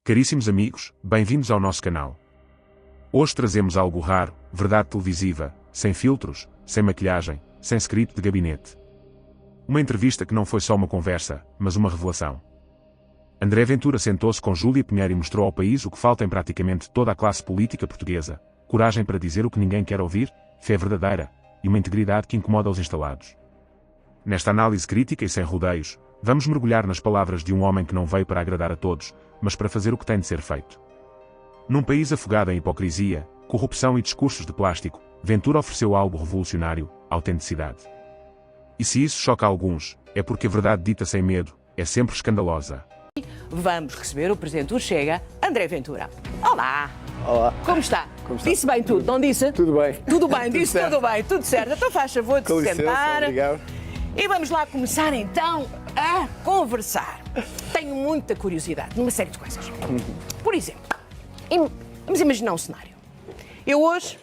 Caríssimos amigos, bem-vindos ao nosso canal. Hoje trazemos algo raro, verdade televisiva, sem filtros, sem maquilhagem, sem script de gabinete. Uma entrevista que não foi só uma conversa, mas uma revelação. André Ventura sentou-se com Júlia Pinheiro e mostrou ao país o que falta em praticamente toda a classe política portuguesa: coragem para dizer o que ninguém quer ouvir, fé verdadeira, e uma integridade que incomoda os instalados. Nesta análise crítica e sem rodeios, vamos mergulhar nas palavras de um homem que não veio para agradar a todos, mas para fazer o que tem de ser feito. Num país afogado em hipocrisia, corrupção e discursos de plástico, Ventura ofereceu algo revolucionário: autenticidade. E se isso choca alguns, é porque a verdade dita sem medo é sempre escandalosa. Vamos receber o Presidente do Chega, André Ventura. Olá! Olá. Como está? Como está? Disse bem tudo, não disse? Tudo bem. Tudo bem, disse certo. tudo bem, tudo certo. Então faz favor de Com se licença, sentar. obrigado. E vamos lá começar então a conversar. Tenho muita curiosidade numa série de coisas. Por exemplo, vamos imaginar um cenário. Eu hoje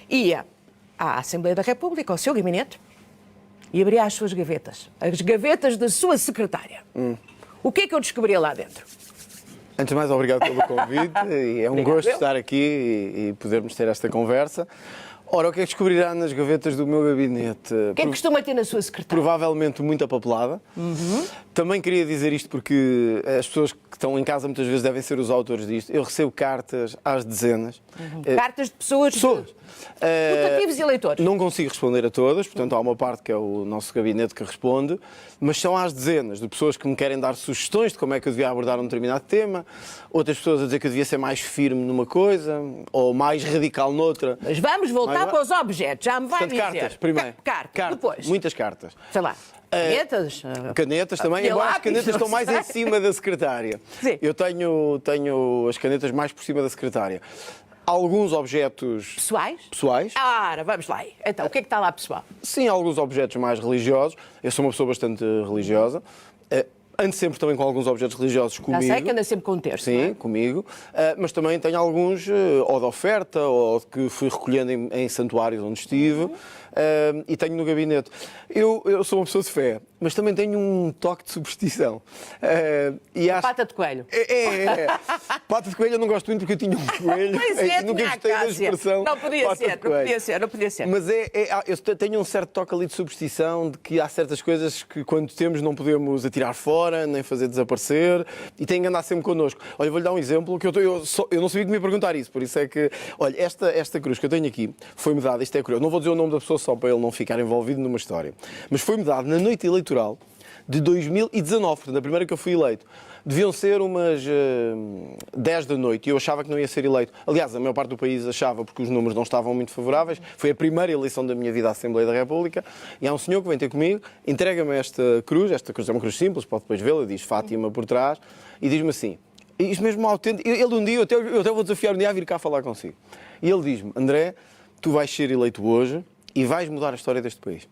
ia à Assembleia da República, ao seu gabinete, e abria as suas gavetas, as gavetas da sua secretária. O que é que eu descobria lá dentro? Antes de mais, obrigado pelo convite. E é um Obrigado, gosto eu. estar aqui e podermos ter esta conversa. Ora, o que é que descobrirá nas gavetas do meu gabinete? O que é que costuma ter na sua secretária? Provavelmente muita papelada. Também queria dizer isto porque as pessoas que estão em casa muitas vezes devem ser os autores disto. Eu recebo cartas às dezenas. Cartas de pessoas. Votativos e eleitores. Não consigo responder a todas, portanto há uma parte que é o nosso gabinete que responde, mas são às dezenas de pessoas que me querem dar sugestões de como é que eu devia abordar um determinado tema, outras pessoas a dizer que eu devia ser mais firme numa coisa ou mais radical noutra. Mas vamos voltar para os objetos, já me vai Portanto, dizer. cartas, primeiro. Cartas, depois. Muitas cartas. Sei lá, canetas. Canetas também, E embora as lápis, canetas não estão mais sei. em cima da secretária. Sim. Eu tenho as canetas mais por cima da secretária. Alguns objetos Pessoais? pessoais. Ora, vamos lá. Então, o que é que está lá, pessoal? Sim, alguns objetos mais religiosos. Eu sou uma pessoa bastante religiosa. Ando sempre também com alguns objetos religiosos comigo. Já sei que anda sempre com um terço. Sim, não é? comigo. Mas também tenho alguns ou de oferta ou de que fui recolhendo em santuários onde estive. E tenho no gabinete. Eu sou uma pessoa de fé, mas também tenho um toque de superstição. Pata de coelho. É. Pata de coelho eu não gosto muito porque eu tinha um coelho. Pois é, Nunca tinha a gostei da Cássia. expressão. Não podia pata ser, de coelho. não podia ser. Mas eu tenho um certo toque ali de superstição de que há certas coisas que quando temos não podemos atirar fora, nem fazer desaparecer e tem que andar sempre connosco. Olha, vou-lhe dar um exemplo que eu não sabia que me ia perguntar isso, por isso é que, olha, esta cruz que eu tenho aqui foi-me dada, isto é curioso, não vou dizer o nome da pessoa só para ele não ficar envolvido numa história, mas foi-me dada na noite eleitoral de 2019, portanto, a primeira que eu fui eleito. Deviam ser umas 10 da noite e eu achava que não ia ser eleito. Aliás, a maior parte do país achava porque os números não estavam muito favoráveis. Foi a primeira eleição da minha vida à Assembleia da República e há um senhor que vem ter comigo, entrega-me esta cruz é uma cruz simples, pode depois vê-la, diz Fátima por trás e diz-me assim, isto mesmo autêntico, ele um dia, eu até vou desafiar um dia a vir cá falar consigo. E ele diz-me, André, tu vais ser eleito hoje e vais mudar a história deste país.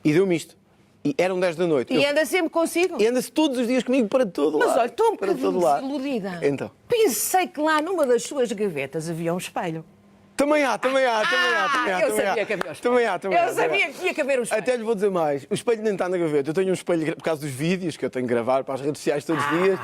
E deu-me isto. E eram 10 da noite. E anda sempre consigo? E anda-se todos os dias comigo para todo lado. Mas olha, estou um para todo bocadinho lado. desiludida. Então. Pensei que lá numa das suas gavetas havia um espelho. Também há. Eu sabia que havia um espelho. Eu sabia que tinha que haver um espelho. Até lhe vou dizer mais. O espelho nem está na gaveta. Eu tenho um espelho, por causa dos vídeos que eu tenho que gravar para as redes sociais todos os dias.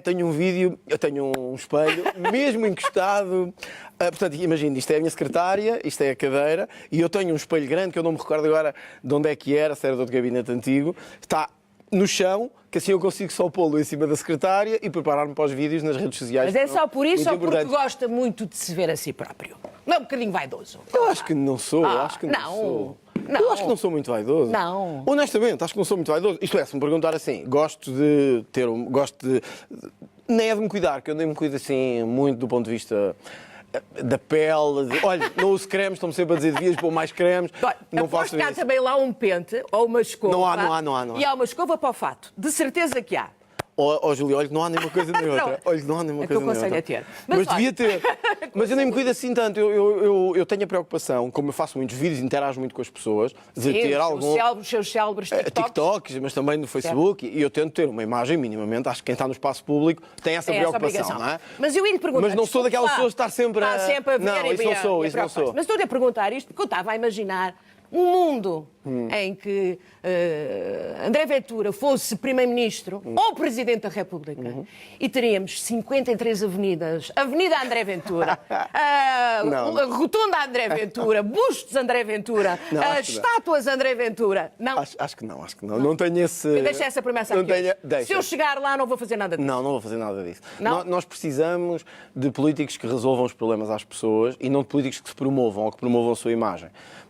Tenho um vídeo, eu tenho um espelho, mesmo encostado. Portanto, imagina, isto é a minha secretária, isto é a cadeira, e eu tenho um espelho grande, que eu não me recordo agora de onde é que era, se era do gabinete antigo. Está no chão, que assim eu consigo só pô-lo em cima da secretária e preparar-me para os vídeos nas redes sociais. Mas é só por isso ou muito porque importantes. gosta muito de se ver a si próprio? Não é um bocadinho vaidoso? Eu acho que não sou, não. sou. Não. Eu acho que não sou muito vaidoso. Não. Honestamente, acho que não sou muito vaidoso. Isto é, se me perguntar assim, gosto de... Nem é de me cuidar, que eu nem me cuido assim muito do ponto de vista da pele. Olha, não uso cremes, estão-me sempre a dizer devias pôr mais cremes. Não faço que há isso. também lá um pente ou uma escova. Não há. E há uma escova para o fato. De certeza que há. Júlio, olha que não há nenhuma coisa nem outra. Olha que não há nenhuma É que eu coisa nem aconselho outra. a ter. Mas olha, devia ter. Mas eu nem me cuido assim tanto. Eu tenho a preocupação, como eu faço muitos vídeos, interajo muito com as pessoas, de ter algum... Os seus célebres TikToks. TikToks, mas também no Facebook, e eu tento ter uma imagem minimamente. Acho que quem está no espaço público tem essa preocupação, não é? Mas eu ia lhe perguntar. Mas não sou daquelas pessoas de estar sempre a... Está sempre a ver Não, isso não sou. Mas estou-lhe a perguntar isto porque eu estava a imaginar um mundo em que André Ventura fosse Primeiro-Ministro ou Presidente da República e teríamos 53 avenidas, Avenida André Ventura, Rotunda André Ventura, bustos André Ventura, estátuas André Ventura. Não. Acho que não. Não tenho esse... Deixa essa promessa aqui. Se eu chegar lá, não vou fazer nada disso. Não vou fazer nada disso. Nós precisamos de políticos que resolvam os problemas às pessoas e não de políticos que se promovam ou que promovam a sua imagem.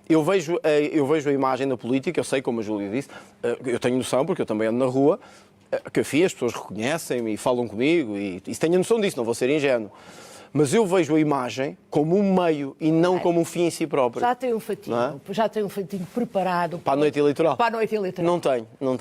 Eu vejo a imagem da política, eu sei, como a Júlia disse, eu tenho noção, porque eu também ando na rua, que afim, as pessoas reconhecem-me e falam comigo, e tenho noção disso, não vou ser ingênuo. Mas eu vejo a imagem como um meio e não como um fim em si próprio. Já tem um fatinho preparado para a noite eleitoral? Para a noite eleitoral. Não tenho. Não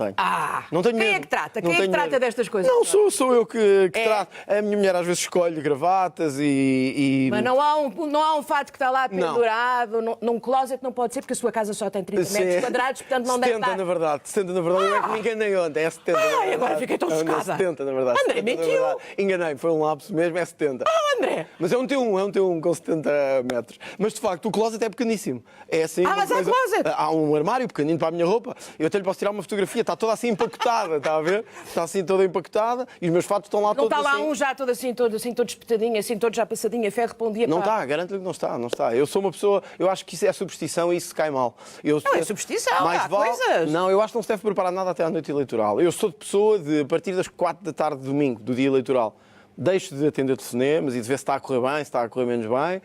tenho quem é que trata? Quem é que trata destas coisas? Não, sou eu que trato. A minha mulher às vezes escolhe gravatas e... Mas não há um fato que está lá pendurado, num closet não pode ser, porque a sua casa só tem 30 metros quadrados, portanto não deve estar... 70 na verdade, não é que me enganei ontem, é 70 na verdade. Agora fiquei tão chocada. 70 na verdade. André, mentiu. Enganei, foi um lapso mesmo, é 70. André! Mas é um T1 com 70 metros. Mas de facto o closet é pequeníssimo. É assim. Mas há closet! Há um armário pequenino para a minha roupa. Eu até lhe posso tirar uma fotografia, está toda assim empacotada, está a ver? Está assim toda empacotada e os meus fatos estão lá todos assim. Não está lá um já todo espetadinho, assim, todo já passadinho, a ferro para um dia. Não está, garanto-lhe que não está. Eu sou uma pessoa, eu acho que isso é superstição e isso cai mal. Não é superstição, há coisas. Não, eu acho que não se deve preparar nada até à noite eleitoral. Eu sou de pessoa de, a partir das 4 da tarde de domingo, do dia eleitoral, deixo de atender telefonemas e de ver se está a correr bem, se está a correr menos bem.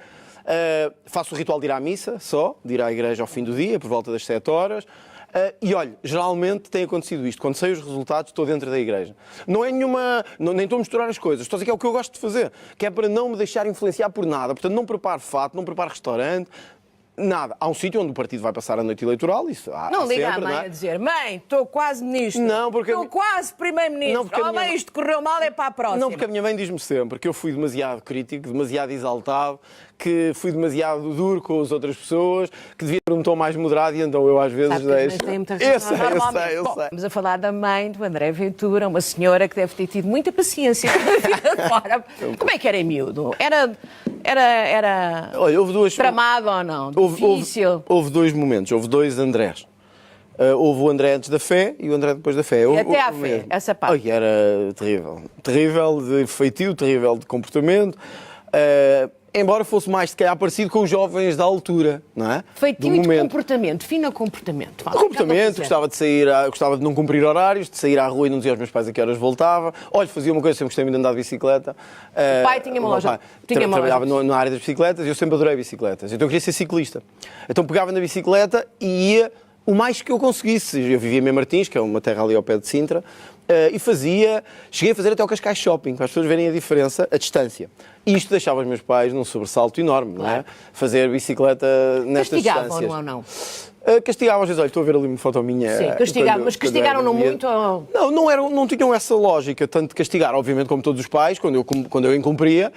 Faço o ritual de ir à missa, de ir à igreja ao fim do dia, por volta das 7 horas. E olha, geralmente tem acontecido isto. Quando sei os resultados, estou dentro da igreja. Não é nenhuma... nem estou a misturar as coisas. Estou a dizer que é o que eu gosto de fazer. Que é para não me deixar influenciar por nada. Portanto, não preparo fato, não preparo restaurante. Nada. Há um sítio onde o partido vai passar a noite eleitoral. Isso não liga à mãe a dizer: mãe, estou quase ministro. Não, porque... Estou quase primeiro-ministro. Mãe, isto correu mal, é para a próxima. Não, porque a minha mãe diz-me sempre que eu fui demasiado crítico, demasiado exaltado, que fui demasiado duro com as outras pessoas, que devia ter um tom mais moderado e então eu às vezes deixo... Eu sei. Vamos a falar da mãe do André Ventura, uma senhora que deve ter tido muita paciência com a vida fora. Como é que era em miúdo? Era Olha, houve duas... tramado ou não? Difícil? Houve dois momentos, houve dois Andrés. Houve o André antes da fé e o André depois da fé. E até à fé, essa parte. Era terrível. Terrível de feitio, terrível de comportamento. Embora fosse mais, se calhar, parecido com os jovens da altura, não é? Feitio e de comportamento, fina comportamento. Comportamento, gostava de sair, gostava de não cumprir horários, de sair à rua e não dizer aos meus pais a que horas voltava. Olha, fazia uma coisa, sempre gostei muito de andar de bicicleta. O pai tinha uma loja. Trabalhava na área das bicicletas e eu sempre adorei bicicletas. Então eu queria ser ciclista. Então pegava na bicicleta e ia o mais que eu conseguisse. Eu vivia em Martins, que é uma terra ali ao pé de Sintra, e cheguei a fazer até o Cascais Shopping, para as pessoas verem a diferença, a distância. E isto deixava os meus pais num sobressalto enorme, claro. Não é? Fazer bicicleta nestas distâncias. Castigavam ou não? Castigavam, às vezes, olha, estou a ver ali uma foto minha. Sim, castigavam, mas castigaram-no muito? Ou... Não tinham essa lógica, tanto de castigar, obviamente, como todos os pais, quando eu incumpria,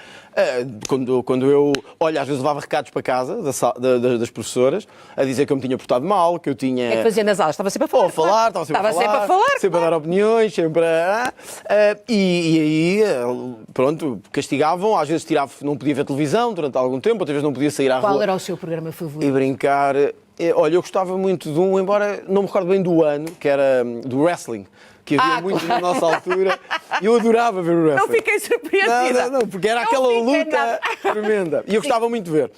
quando eu, olha, às vezes levava recados para casa das professoras, a dizer que eu me tinha portado mal, que eu tinha... O que é que fazia nas aulas? Estava sempre a falar? Estava sempre a falar. Sempre a dar opiniões, sempre a... E aí, pronto, castigavam, às vezes não podia ver televisão durante algum tempo, outras vezes não podia sair à rua. Qual era o seu programa favorito? E brincar... Olha, eu gostava muito de embora não me recordo bem do ano, que era do wrestling, que havia muito na nossa altura, e eu adorava ver o wrestling. Não fiquei surpreendida. Não, porque era aquela luta tremenda. E eu gostava muito de ver.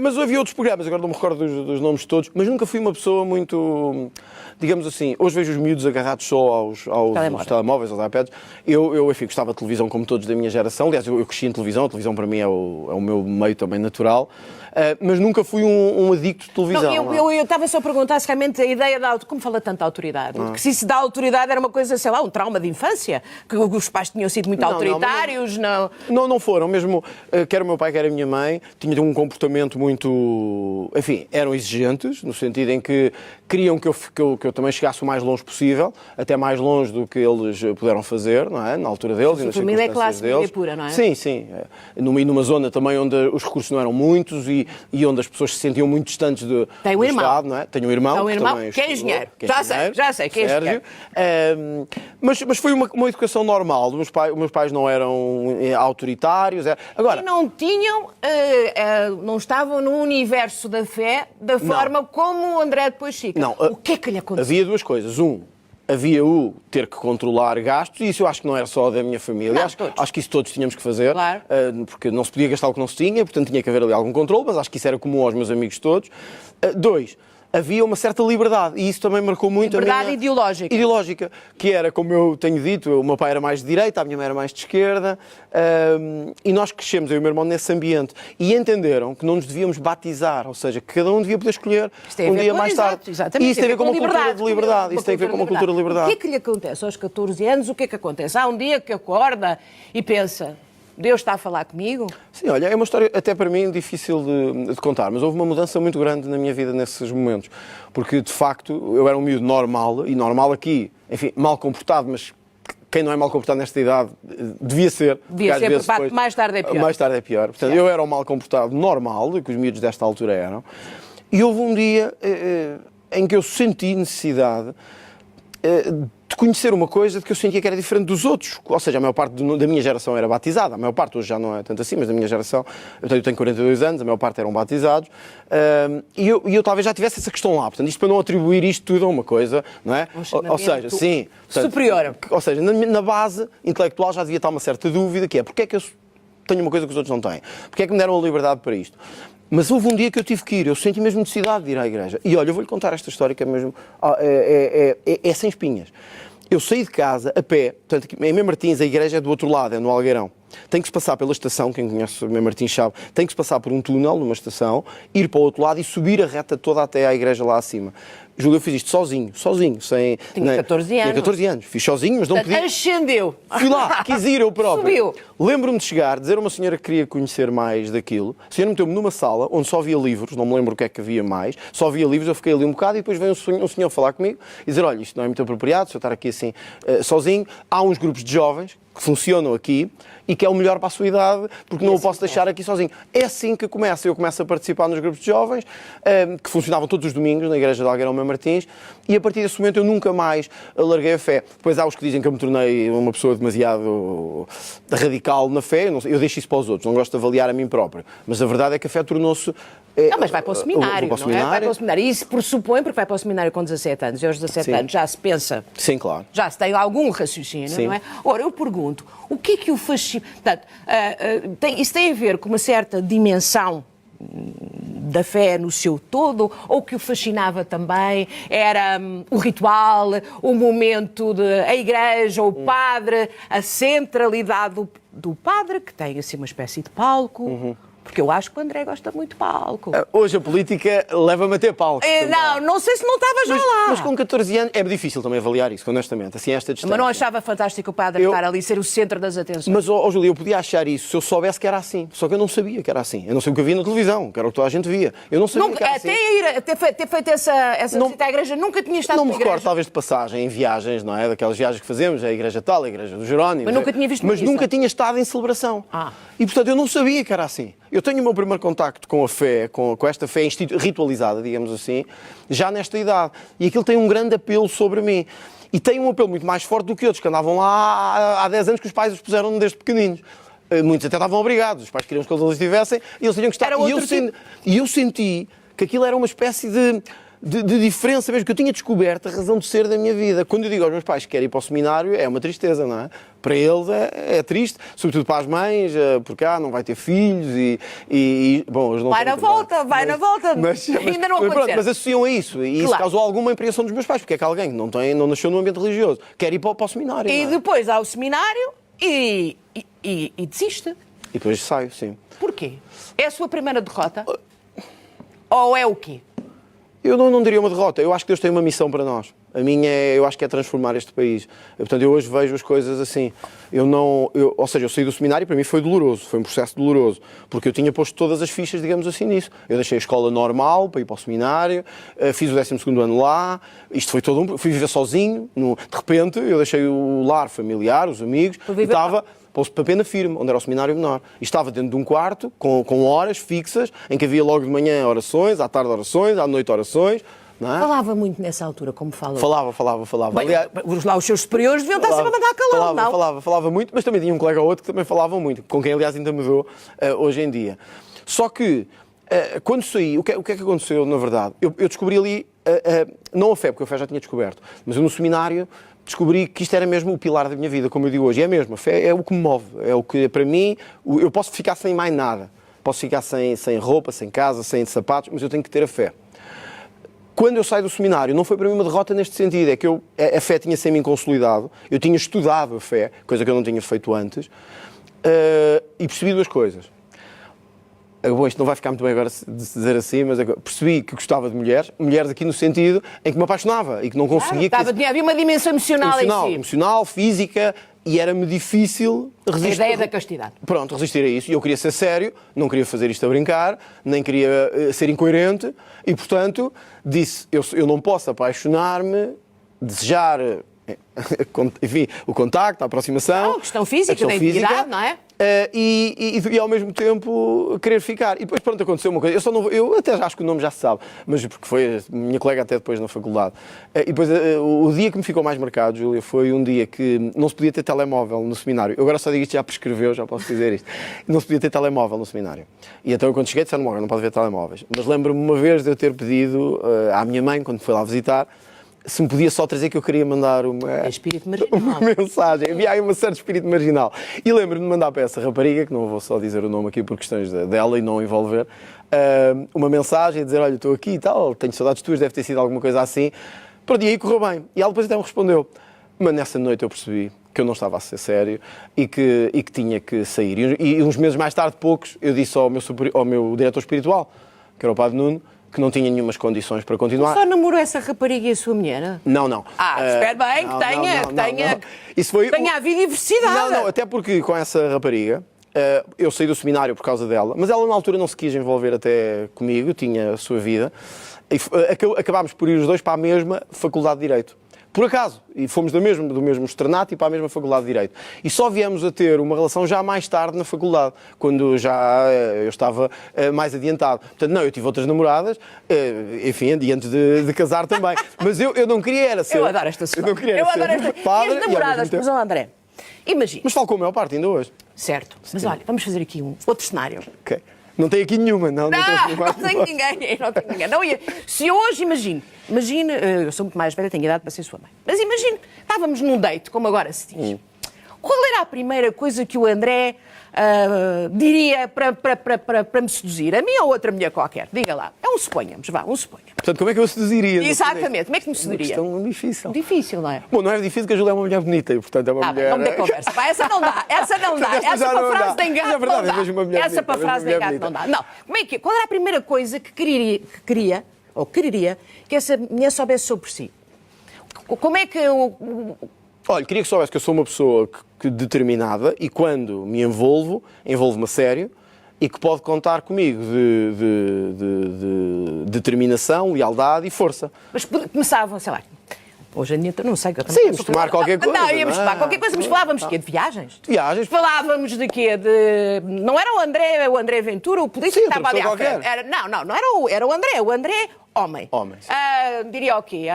Mas havia outros programas, agora não me recordo dos nomes todos, mas nunca fui uma pessoa muito... Digamos assim, hoje vejo os miúdos agarrados só aos telemóveis, aos iPads. Eu enfim, gostava de televisão como todos da minha geração. Aliás, eu cresci em televisão. A televisão para mim é o meu meio também natural. Mas nunca fui um adicto de televisão. Eu estava só a perguntar se realmente a ideia como fala tanto da autoridade, que se isso dá autoridade era uma coisa, sei lá, um trauma de infância, que os pais tinham sido muito autoritários, Não foram, mesmo, quer o meu pai, quer a minha mãe, tinham um comportamento muito, enfim, eram exigentes, no sentido em que queriam que eu também chegasse o mais longe possível, até mais longe do que eles puderam fazer, não é? Na altura deles e nas família é circunstâncias deles. Família pura, não é? Sim. Numa zona também onde os recursos não eram muitos e onde as pessoas se sentiam muito distantes do Estado, não é? Tenho um irmão que é engenheiro. Já sei que é engenheiro. Mas foi uma educação normal. Os meus pais não eram autoritários. Agora, E não tinham, não estavam no universo da fé da forma como o André depois fica. Não, o que é que lhe aconteceu? havia duas coisas. Havia o ter que controlar gastos, e isso eu acho que não era só da minha família. Não, Acho que isso todos tínhamos que fazer, Claro. porque não se podia gastar o que não se tinha, portanto tinha que haver ali algum controle, mas acho que isso era comum aos meus amigos todos. Dois, havia uma certa liberdade, e isso também marcou muito Liberdade a minha... ideológica. Ideológica, que era, como eu tenho dito, o meu pai era mais de direita, a minha mãe era mais de esquerda, e nós crescemos, eu e o meu irmão, nesse ambiente, e entenderam que não nos devíamos batizar, ou seja, que cada um devia poder escolher Tem a um ver dia com- mais tarde. Exatamente, E isso tem a ver com uma cultura de liberdade. Uma Isso tem a ver com uma cultura de liberdade. O que é que lhe acontece aos 14 anos? O que é que acontece? Há um dia que acorda e pensa, Deus está a falar comigo? Sim, olha, é uma história até para mim difícil de contar, mas houve uma mudança muito grande na minha vida nesses momentos, porque de facto eu era um miúdo normal, e normal aqui, enfim, mal comportado, mas quem não é mal comportado nesta idade devia ser. Devia às ser, vezes porque depois- mais tarde é pior. Mais tarde é pior. Portanto, eu era um mal comportado normal, que os miúdos desta altura eram, e houve um dia em que eu senti necessidade de conhecer uma coisa de que eu sentia que era diferente dos outros. Ou seja, a maior parte da minha geração era batizada. A maior parte, hoje já não é tanto assim, mas da minha geração, eu tenho 42 anos, a maior parte eram batizados, e eu talvez já tivesse essa questão lá. Portanto, isto para não atribuir isto tudo a uma coisa, não é? Ou seja, sim. Portanto, superior. Ou seja, na base intelectual já devia estar uma certa dúvida, que é porque é que eu tenho uma coisa que os outros não têm? Porque é que me deram a liberdade para isto? Mas houve um dia que eu tive que ir, eu senti mesmo necessidade de ir à igreja. E olha, eu vou-lhe contar esta história que é mesmo... É sem espinhas. Eu saí de casa a pé, portanto, em Mem Martins a igreja é do outro lado, é no Algueirão. Tem que se passar pela estação, quem conhece Mem Martins sabe, tem que se passar por um túnel numa estação, ir para o outro lado e subir a reta toda até à igreja lá acima. Júlio, eu fiz isto sozinho, sem... Tinha 14 anos. Tinha 14 anos, fiz sozinho, mas não Portanto, podia... ascendeu. Fui lá, quis ir eu próprio. Subiu. Lembro-me de chegar, dizer a uma senhora que queria conhecer mais daquilo. A senhora meteu-me numa sala onde só havia livros, não me lembro o que é que havia mais, só havia livros, eu fiquei ali um bocado e depois veio um senhor falar comigo e dizer, olha, isto não é muito apropriado, se eu estar aqui assim sozinho. Há uns grupos de jovens que funcionam aqui e que é o melhor para a sua idade, porque não o posso deixar aqui sozinho. É assim que começa. Eu começo a participar nos grupos de jovens, que funcionavam todos os domingos na igreja de Algueirão Mem Martins, e a partir desse momento eu nunca mais larguei a fé. Depois há os que dizem que eu me tornei uma pessoa demasiado radical na fé, eu deixo isso para os outros, não gosto de avaliar a mim próprio. Mas a verdade é que a fé tornou-se... Não, mas vai para o seminário, vou para o não é? Vai seminário. para o seminário. E isso pressupõe, porque vai para o seminário com 17 anos, e aos 17 Sim. anos já se pensa, Sim, claro. já se tem algum raciocínio, Sim. não é? Ora, eu pergunto, o que é que o fascina... Portanto, isso tem a ver com uma certa dimensão da fé no seu todo, ou que o fascinava também era o ritual, o momento a igreja, o padre, a centralidade do padre, que tem assim uma espécie de palco... Porque eu acho que o André gosta muito de palco. Hoje a política leva-me a ter palco. Não sei se não estava já lá. Mas com 14 anos é difícil também avaliar isso, honestamente, assim, esta distância. Mas não achava fantástico o padre estar ali, ser o centro das atenções? Mas, Júlio, eu podia achar isso se eu soubesse que era assim. Só que eu não sabia que era assim. Eu não sei o que havia na televisão, que era o que toda a gente via. Eu não sabia que era assim. Até ter feito essa visita à igreja, nunca tinha estado Não na me igreja. recordo, talvez, de passagem em viagens, não é? Daquelas viagens que fazemos, a igreja tal, a igreja do Jerónimo. Mas nunca tinha visto Mas missa. nunca tinha estado em celebração. E, portanto, eu não sabia que era assim. Eu tenho o meu primeiro contacto com a fé, com esta fé ritualizada, digamos assim, já nesta idade. E aquilo tem um grande apelo sobre mim. E tem um apelo muito mais forte do que outros, que andavam lá há 10 anos que os pais os puseram desde pequeninos. Muitos até estavam obrigados, os pais queriam que eles ali estivessem e eles tinham que estar. Era outro tipo. E eu senti que aquilo era uma espécie de diferença mesmo, que eu tinha descoberto a razão de ser da minha vida. Quando eu digo aos meus pais que quero ir para o seminário, é uma tristeza, não é? Para eles é triste, sobretudo para as mães, porque não vai ter filhos bom, eles não Vai na volta, mas ainda não pronto, aconteceu. mas associam a isso, e isso Claro. causou alguma impressão dos meus pais, porque é que alguém que não nasceu num ambiente religioso quer ir para o seminário, E não é? depois há o seminário e desiste. E depois saio, sim. Porquê? É a sua primeira derrota? Ou é o quê? Eu não diria uma derrota. Eu acho que Deus tem uma missão para nós. A minha eu acho que é transformar este país. Portanto, eu hoje vejo as coisas assim. Ou seja, eu saí do seminário e para mim foi doloroso, foi um processo doloroso, porque eu tinha posto todas as fichas, digamos assim, nisso. Eu deixei a escola normal para ir para o seminário, fiz o 12º ano lá, isto foi todo fui viver sozinho, de repente eu deixei o lar familiar, os amigos, e estava para Pena Firme, onde era o seminário menor. E estava dentro de um quarto, com horas fixas, em que havia logo de manhã orações, à tarde orações, à noite orações, não é? Falava muito nessa altura, como fala. Falava. Bem, Aliás, lá os seus superiores deviam estar sempre a mandar calão, não? Falava muito, mas também tinha um colega ou outro que também falavam muito, com quem, aliás, ainda mudou hoje em dia. Só que, quando saí, o que é que aconteceu, na verdade? Eu descobri ali, não a fé, porque a fé já tinha descoberto, mas eu no seminário descobri que isto era mesmo o pilar da minha vida, como eu digo hoje. E é mesmo, a fé é o que me move, é o que, para mim, eu posso ficar sem mais nada. Posso ficar sem roupa, sem casa, sem sapatos, mas eu tenho que ter a fé. Quando eu saio do seminário, não foi para mim uma derrota neste sentido, é que a fé tinha-se em mim consolidado, eu tinha estudado a fé, coisa que eu não tinha feito antes, e percebi duas coisas. Bom, isto não vai ficar muito bem agora de se dizer assim, mas percebi que gostava de mulheres aqui no sentido em que me apaixonava e que não conseguia... Havia uma dimensão emocional em si. Emocional, física, e era-me difícil resistir. A ideia da castidade. Pronto, resistir a isso. E eu queria ser sério, não queria fazer isto a brincar, nem queria ser incoerente, e portanto disse, eu não posso apaixonar-me, desejar... enfim, o contacto, a aproximação... A questão física, da intimidade, não é? E ao mesmo tempo querer ficar. E depois, pronto, aconteceu uma coisa. Eu até acho que o nome já se sabe, mas porque foi a minha colega até depois na faculdade. E depois, o dia que me ficou mais marcado, Júlia, foi um dia que não se podia ter telemóvel no seminário. Eu agora só digo isto, já prescreveu, já posso dizer isto. Não se podia ter telemóvel no seminário. E então, quando cheguei, disseram, não pode haver telemóveis. Mas lembro-me uma vez de eu ter pedido à minha mãe, quando foi lá visitar, se me podia só trazer que eu queria mandar uma mensagem. Havia aí um certo espírito marginal. E lembro-me de mandar para essa rapariga, que não vou só dizer o nome aqui por questões dela e não envolver, uma mensagem a dizer, olha, estou aqui e tal, tenho saudades tuas, deve ter sido alguma coisa assim. Pronto, e aí correu bem. E ela depois até me respondeu. Mas nessa noite eu percebi que eu não estava a ser sério e que tinha que sair. E uns meses mais tarde, poucos, eu disse ao meu diretor espiritual, que era o Padre Nuno, que não tinha nenhumas condições para continuar. Só namorou essa rapariga e a sua mulher? Não. Espera bem, que tenha havido diversidade. Não, até porque com essa rapariga, eu saí do seminário por causa dela, mas ela na altura não se quis envolver até comigo, tinha a sua vida, e acabámos por ir os dois para a mesma Faculdade de Direito. Por acaso, e fomos do mesmo externato e para a mesma Faculdade de Direito. E só viemos a ter uma relação já mais tarde na faculdade, quando já eu estava mais adiantado. Portanto, não, eu tive outras namoradas, enfim, adiante de casar também. Mas eu não queria era ser... Eu adoro esta Eu não queria ser padre. E as namoradas, mas André, imagina. Mas falo com a maior parte ainda hoje. Certo. Mas olha, vamos fazer aqui um outro cenário. Ok. Não tem aqui nenhuma, não tenho ninguém. Não, se hoje, imagine, eu sou muito mais velha, tenho idade para ser sua mãe, mas imagine, estávamos num date, como agora se diz. Qual era a primeira coisa que o André diria para me seduzir? A mim ou outra mulher qualquer? Diga lá. Suponhamos. Portanto, como é que eu seduziria? Exatamente, como é que me seduziria? É uma questão difícil. Difícil, não é? Bom, não é difícil porque a Júlia é uma mulher bonita e, portanto, é uma mulher... Vamos ter conversa. Essa não dá. Essa para frase de engano não dá. Essa para frase de engano não dá. Não. Qual era a primeira coisa que quereria que essa mulher soubesse sobre si? Como é que Olha, queria que soubesse que eu sou uma pessoa que determinada e quando me envolvo-me a sério e que pode contar comigo de determinação, lealdade e força. Mas começava, sei lá, hoje em dia não sei. Sim, íamos tomar qualquer coisa. Não, íamos tomar qualquer coisa, mas falávamos de quê? De viagens? De viagens. Falávamos de quê? Não era o André Ventura, o político que estava ali à frente. Não era o André homem. Diria o quê?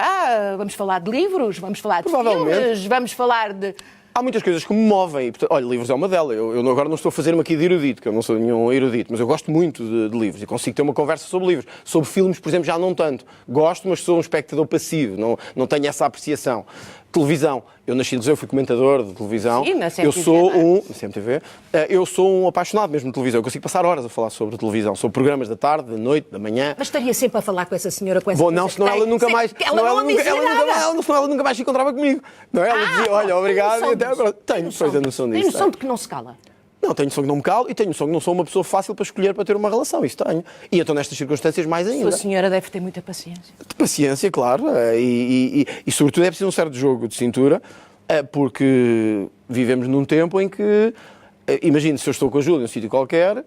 Vamos falar de livros, vamos falar de filmes, vamos falar de... Há muitas coisas que me movem. Olha, livros é uma delas. Eu agora não estou a fazer-me aqui de erudito, que eu não sou nenhum erudito, mas eu gosto muito de livros e consigo ter uma conversa sobre livros. Sobre filmes, por exemplo, já não tanto. Gosto, mas sou um espectador passivo, não tenho essa apreciação. Televisão. Eu nasci em Lisboa, fui comentador de televisão. Sim, na CMTV, na CMTV. Eu sou um apaixonado mesmo de televisão. Eu consigo passar horas a falar sobre televisão, sobre programas da tarde, da noite, da manhã. Mas estaria sempre a falar com essa senhora, com essa Bom, não, senão ela nunca mais... Ela não nunca mais se encontrava comigo. Não é? Ela dizia, olha, obrigado, e até agora. Tenho noção disso. Tem noção de que não se cala? Não, tenho noção que não me calo e tenho noção que não sou uma pessoa fácil para escolher para ter uma relação. Isso tenho. E então nestas circunstâncias mais ainda. A senhora deve ter muita paciência. Paciência, claro. E sobretudo é preciso um certo jogo de cintura, porque vivemos num tempo em que, imagine se eu estou com a Júlia em um sítio qualquer,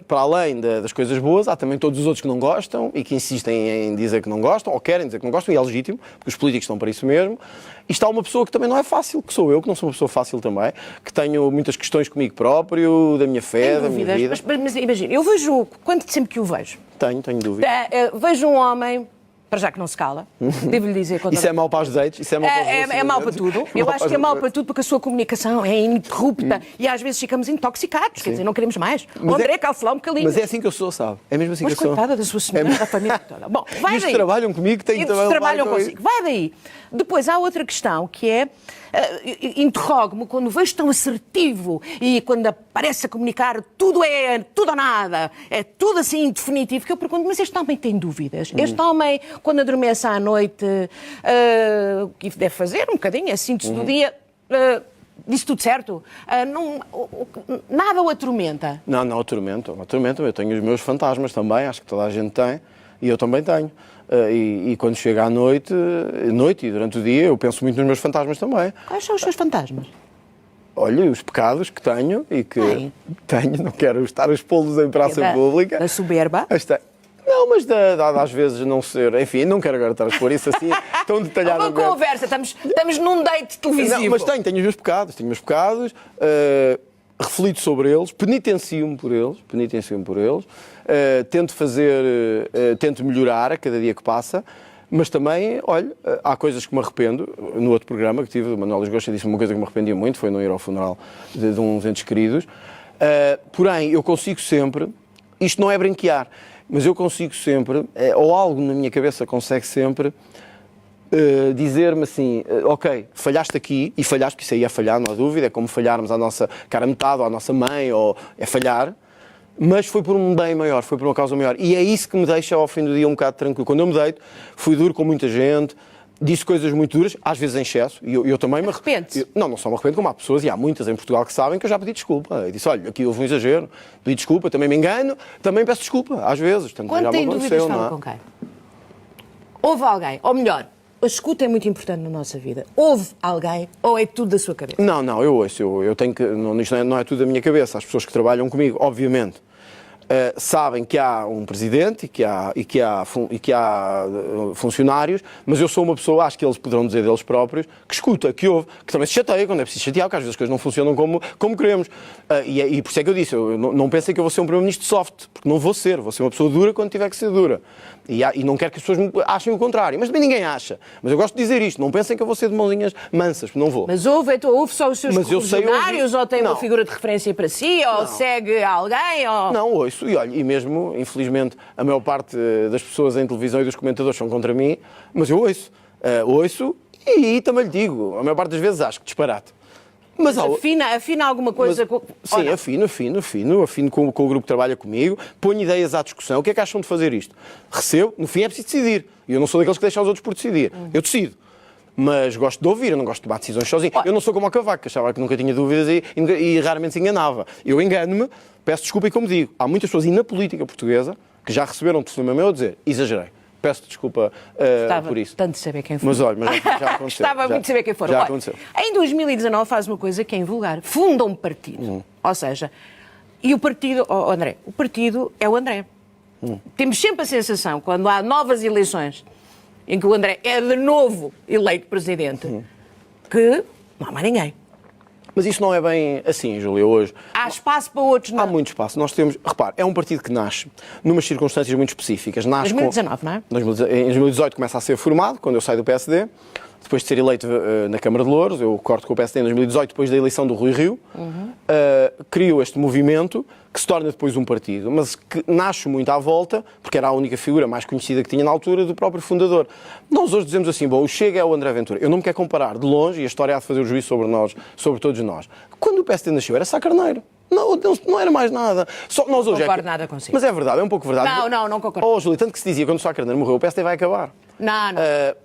para além das coisas boas, há também todos os outros que não gostam e que insistem em dizer que não gostam, ou querem dizer que não gostam, e é legítimo, porque os políticos estão para isso mesmo. E está uma pessoa que também não é fácil, que sou eu, que não sou uma pessoa fácil também, que tenho muitas questões comigo próprio, da minha fé, da minha vida. Mas imagina, eu vejo, sempre que o vejo... Tenho dúvida. Vejo um homem para já que não se cala, devo-lhe dizer... Isso é mau para os dates? Isso é mau para os É mau para tudo. Eu acho que é mau para tudo porque a sua comunicação é ininterrupta e às vezes ficamos intoxicados, quer dizer, não queremos mais. O André calce lá um bocadinho. Mas é assim que eu sou, sabe? É mesmo assim Mas que eu sou. coitada da sua senhora, da família toda. Bom, vai e daí. os trabalham comigo, têm trabalham consigo. Vai daí. Depois há outra questão que é, interrogo-me quando vejo tão assertivo e quando aparece a comunicar tudo ou nada, é tudo assim definitivo, que eu pergunto, mas este homem tem dúvidas? Este homem, quando adormece à noite, o que deve fazer? Um bocadinho, é síntese do dia... Disse tudo certo? Nada o atormenta? Não atormento. Eu tenho os meus fantasmas também, acho que toda a gente tem, e eu também tenho. E quando chega à noite e durante o dia, eu penso muito nos meus fantasmas também. Quais são os seus fantasmas? Olha, os pecados que tenho e que tenho, não quero estar a expô-los em praça pública. Da soberba? Não, mas às vezes não ser... Enfim, não quero agora estar a expor isso assim tão detalhadamente. Uma conversa, estamos num date televisivo. Não, mas tenho os meus pecados, reflito sobre eles, penitencio-me por eles, tento melhorar a cada dia que passa, mas também, olha, há coisas que me arrependo. No outro programa que tive, o Manuel Lisgocha disse uma coisa que me arrependia muito, foi não ir ao funeral de uns entes queridos. Porém, eu consigo sempre, isto não é brinquear, mas eu consigo sempre, ou algo na minha cabeça consegue sempre, dizer-me assim, ok, falhaste aqui, e falhaste, porque isso aí é falhar, não há dúvida, é como falharmos à nossa cara metade, ou à nossa mãe, ou é falhar, mas foi por um bem maior, foi por uma causa maior. E é isso que me deixa ao fim do dia um bocado tranquilo. Quando eu me deito, fui duro com muita gente, disse coisas muito duras, às vezes em excesso, e eu também me arrependo. Não só me arrependo, como há pessoas, e há muitas em Portugal que sabem que eu já pedi desculpa. Eu disse, olha, aqui houve um exagero, pedi desculpa, também me engano, também peço desculpa, às vezes. Quando já tem dúvidas, fala com quem? Houve alguém, ou melhor, a escuta é muito importante na nossa vida. Houve alguém, ou é tudo da sua cabeça? Não, eu ouço, eu tenho que, isto não é tudo da minha cabeça, as pessoas que trabalham comigo, obviamente, sabem que há um presidente e que há funcionários, mas eu sou uma pessoa, acho que eles poderão dizer deles próprios, que escuta, que ouve, que também se chateia quando é preciso chatear, porque às vezes as coisas não funcionam como queremos. E por isso é que eu disse, eu não pensem que eu vou ser um primeiro-ministro soft, porque não vou ser uma pessoa dura quando tiver que ser dura. E não quero que as pessoas achem o contrário, mas também ninguém acha. Mas eu gosto de dizer isto, não pensem que eu vou ser de mãozinhas mansas, porque não vou. Mas ouve só os seus correligionários, ou tem uma figura de referência para si, ou segue alguém, ou... Não, ouço, e olha, e mesmo, infelizmente, a maior parte das pessoas em televisão e dos comentadores são contra mim, mas eu ouço, e também lhe digo, a maior parte das vezes acho que disparate. Mas afina alguma coisa? Sim, afino com o grupo que trabalha comigo, ponho ideias à discussão. O que é que acham de fazer isto? Recebo, no fim é preciso decidir. E eu não sou daqueles que deixam os outros por decidir. Eu decido. Mas gosto de ouvir, eu não gosto de tomar decisões sozinho. Eu não sou como o Cavaco, que achava que nunca tinha dúvidas e raramente se enganava. Eu engano-me, peço desculpa e como digo, há muitas pessoas, e na política portuguesa, que já receberam telefonema meu a dizer, exagerei. Peço desculpa por isso. Tanto de saber quem foi. Mas olha, já aconteceu. Estava muito de saber quem foi. Já aconteceu. Em 2019 faz uma coisa que é invulgar. Funda um partido. Ou seja, e o partido... André, o partido é o André. Temos sempre a sensação, quando há novas eleições, em que o André é de novo eleito presidente, que não há mais ninguém. Mas isso não é bem assim, Júlia, hoje. Há espaço para outros, não? Há muito espaço. Nós temos... Repare, é um partido que nasce numas circunstâncias muito específicas. Nasce 2019, não é? Em 2018 começa a ser formado, quando eu saio do PSD, depois de ser eleito na Câmara de Louros, eu corto com o PSD em 2018, depois da eleição do Rui Rio, crio este movimento, que se torna depois um partido, mas que nasce muito à volta, porque era a única figura mais conhecida que tinha na altura, do próprio fundador. Nós hoje dizemos assim, bom, o Chega é o André Ventura. Eu não me quero comparar de longe, e a história há de fazer o juízo sobre nós, sobre todos nós. Quando o PSD nasceu, era Sá Carneiro. Não era mais nada. Só nós hoje não concordo nada consigo. Mas é verdade, é um pouco verdade. Não concordo. Oh, Júlia, tanto que se dizia, quando o Sá Carneiro morreu, o PSD vai acabar. Não.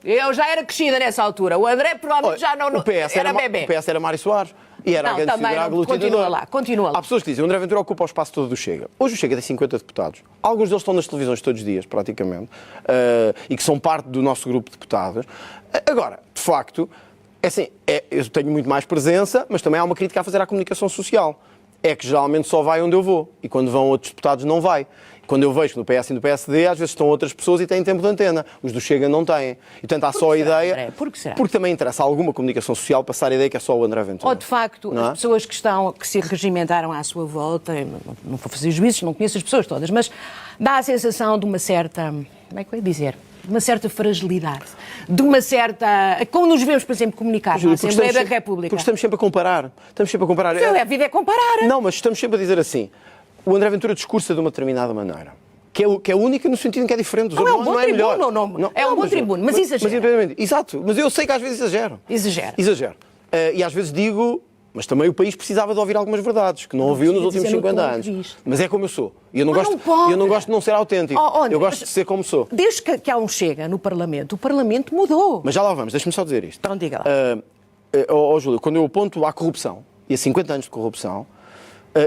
Eu já era crescida nessa altura. O André provavelmente já não... O PS era bebê. O PS era Mário Soares. E era a grande figura aglutinadora. Continua lá. Há pessoas que dizem, o André Ventura ocupa o espaço todo do Chega. Hoje o Chega tem 50 deputados. Alguns deles estão nas televisões todos os dias, praticamente, e que são parte do nosso grupo de deputados. Agora, de facto, eu tenho muito mais presença, mas também há uma crítica a fazer à comunicação social. É que geralmente só vai onde eu vou. E quando vão outros deputados, não vai. Quando eu vejo que no PS e no PSD, às vezes estão outras pessoas e têm tempo de antena. Os do Chega não têm. E, portanto, há só a ideia... André? Por que será? Porque também interessa a alguma comunicação social passar a ideia que é só o André Ventura. Ou, de facto, as pessoas que se regimentaram à sua volta, não vou fazer juízos, não conheço as pessoas todas, mas dá a sensação de uma certa... Como é que eu ia dizer? de uma certa fragilidade, de uma certa... Como nos vemos, por exemplo, comunicar na Assembleia da República. Porque estamos sempre a comparar. A vida é comparar. Não, mas estamos sempre a dizer assim, o André Ventura discursa de uma determinada maneira. Que é única no sentido em que é diferente dos outros. Não é melhor. É um bom tribuno, mas exagera. Exato, mas eu sei que às vezes exagero. Exagero. E às vezes digo, mas também o país precisava de ouvir algumas verdades, que não ouviu nos últimos 50 anos. Mas é como eu sou. E eu não gosto de não ser autêntico. Eu gosto de ser como sou. Desde que há um Chega no Parlamento, o Parlamento mudou. Mas já lá vamos, deixa-me só dizer isto. Então diga lá. Júlio, quando eu aponto à corrupção, e a 50 anos de corrupção,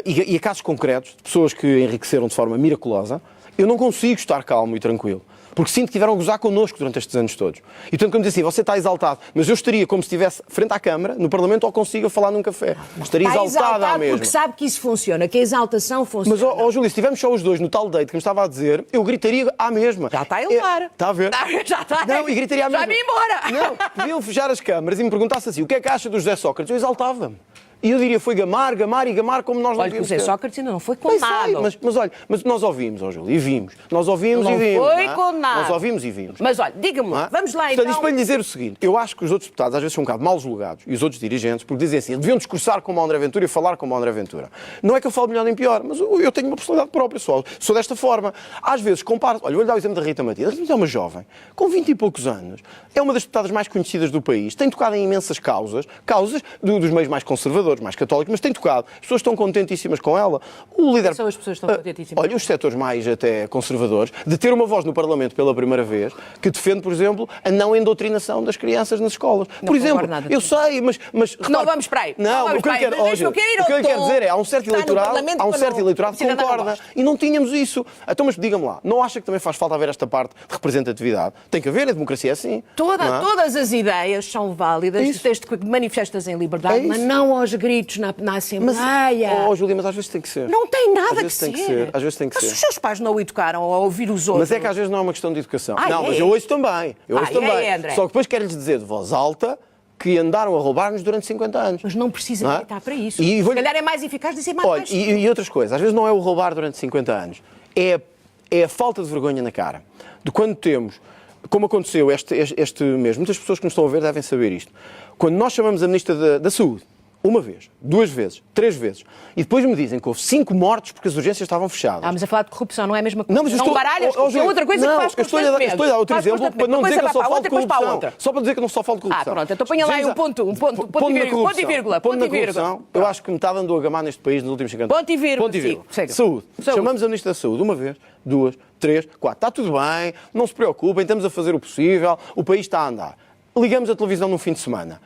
e a casos concretos de pessoas que enriqueceram de forma miraculosa, eu não consigo estar calmo e tranquilo. Porque sinto que tiveram a gozar connosco durante estes anos todos. E portanto, como disse assim, você está exaltado, mas eu estaria como se estivesse frente à Câmara, no Parlamento, ou consigo falar num café. Estaria exaltado à mesma. Porque sabe que isso funciona, que a exaltação funciona. Mas, Júlio, se estivermos só os dois no tal date que me estava a dizer, eu gritaria à mesma. Já está a elevar. Está a ver? Já está. Não, e gritaria à mesma. Já vim embora. Não, podiam fechar as câmaras e me perguntasse assim, o que é que acha do José Sócrates? Eu exaltava-me. E eu diria, foi gamar como nós não olha, vimos. José Sócrates ainda não foi condenado. Mas nós ouvimos, Júlio, e vimos. Nós ouvimos não e vimos. Não foi condenado. Nós ouvimos e vimos. Mas olha, diga-me lá, vamos lá então. Portanto, isto para lhe dizer o seguinte, eu acho que os outros deputados às vezes são um bocado mal julgados, e os outros dirigentes, porque dizem assim, deviam discursar como o André Ventura e falar como o André Ventura. Não é que eu falo melhor nem pior, mas eu tenho uma personalidade própria, sou desta forma. Às vezes comparo, olha, vou-lhe dar o exemplo da Rita Matias. A Rita Matias é uma jovem, com 20 e poucos anos, é uma das deputadas mais conhecidas do país, tem tocado em imensas causas dos meios mais conservadores, mais católicos, mas tem tocado. As pessoas estão contentíssimas com ela. O líder... São as pessoas que estão contentíssimas. Olha, os setores mais até conservadores, de ter uma voz no Parlamento pela primeira vez, que defende, por exemplo, a não endoutrinação das crianças nas escolas. Por exemplo, eu sei, mas repare, não vamos para aí. Não, o que eu quero dizer é, há um certo eleitorado que concorda. E não tínhamos isso. Então, mas diga-me lá, não acha que também faz falta haver esta parte de representatividade? Tem que haver, a democracia é assim. Todas as ideias são válidas, desde que manifestas em liberdade, mas não aos gritos na Assembleia. Júlia, mas às vezes tem que ser. Não tem nada que ser. Às vezes tem que ser. Mas os seus pais não o educaram a ouvir os outros. Mas é que às vezes não é uma questão de educação. Mas eu ouço também. Só que depois quero-lhes dizer de voz alta que andaram a roubar-nos durante 50 anos. Mas não precisa gritar para isso. Se calhar é mais eficaz dizer mais baixo. E outras coisas. Às vezes não é o roubar durante 50 anos. É a falta de vergonha na cara. De quando temos, como aconteceu este mês, muitas pessoas que nos estão a ver devem saber isto. Quando nós chamamos a Ministra da Saúde, uma vez, 2 vezes, 3 vezes, e depois me dizem que houve 5 mortes porque as urgências estavam fechadas. Mas a falar de corrupção não é a mesma coisa. Não, mas não baralhas, é outra coisa que faz constantemente. Estou a dar outro exemplo para não dizer que eu só falo de corrupção. Só para dizer que eu não só falo de corrupção. Pronto, então ponha lá aí ponto e vírgula. Eu acho que metade andou a gamar neste país nos últimos 50 anos. Ponto e vírgula. Saúde. Chamamos a Ministra da Saúde uma vez, 2, 3, 4. Está tudo bem, não se preocupem, estamos a fazer o possível, o país está a andar. Ligamos a televisão num fim de semana.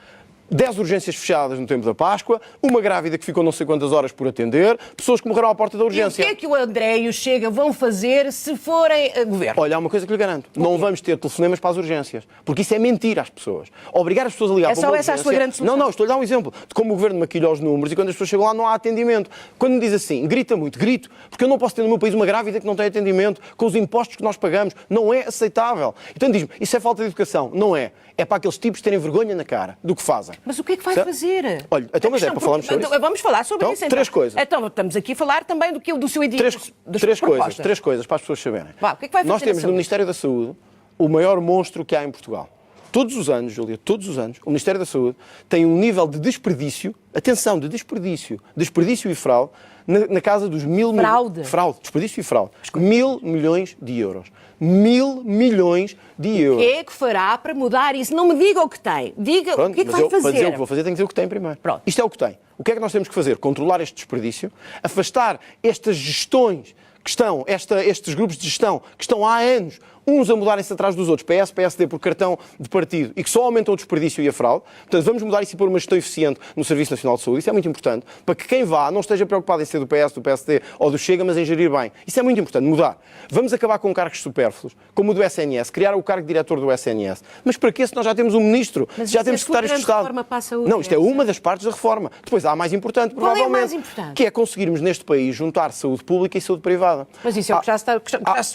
10 urgências fechadas no tempo da Páscoa, uma grávida que ficou não sei quantas horas por atender, pessoas que morreram à porta da urgência. E o que é que o André e o Chega vão fazer se forem a governo? Olha, há uma coisa que lhe garanto. Não vamos ter telefonemas para as urgências. Porque isso é mentira às pessoas. Obrigar as pessoas a ligar para uma urgência... É só essa a sua grande solução? Não, estou-lhe a dar um exemplo de como o governo maquilha os números e quando as pessoas chegam lá não há atendimento. Quando me diz assim, grita muito, grito, porque eu não posso ter no meu país uma grávida que não tem atendimento, com os impostos que nós pagamos. Não é aceitável. Então diz-me, isso é falta de educação? Não é. É para aqueles tipos terem vergonha na cara do que fazem. Mas o que é que vai fazer? Olha, então, mas é para falarmos sobre isso. Vamos falar sobre isso, então. 3 coisas. Então, estamos aqui a falar também do seu edifício. 3 coisas para as pessoas saberem. O que é que vai fazer? Nós temos no Ministério da Saúde o maior monstro que há em Portugal. Todos os anos, Júlia, todos os anos, o Ministério da Saúde tem um nível de desperdício, atenção, de desperdício e fraude, na casa dos 1.000 milhões... Fraude, desperdício e fraude. 1.000 milhões de euros. 1.000 milhões de euros. O que é que fará para mudar isso? Não me diga o que tem. Diga o que é que vai fazer. Para dizer o que vou fazer, tenho que dizer o que tem primeiro. Pronto. Isto é o que tem. O que é que nós temos que fazer? Controlar este desperdício, afastar estas gestões que estão, estes grupos de gestão que estão há anos, uns a mudarem-se atrás dos outros, PS, PSD, por cartão de partido, e que só aumentam o desperdício e a fraude. Portanto, vamos mudar isso e pôr uma gestão eficiente no Serviço Nacional de Saúde. Isso é muito importante, para que quem vá não esteja preocupado em ser do PS, do PSD ou do Chega, mas em gerir bem. Isso é muito importante, mudar. Vamos acabar com cargos supérfluos, como o do SNS, criar o cargo de diretor do SNS. Mas para que se nós já temos um ministro, já temos secretários de Estado? Não, isto é uma das partes da reforma. Depois há a mais importante, provavelmente, qual é a mais importante? Que é conseguirmos neste país juntar saúde pública e saúde privada. Mas isso é o que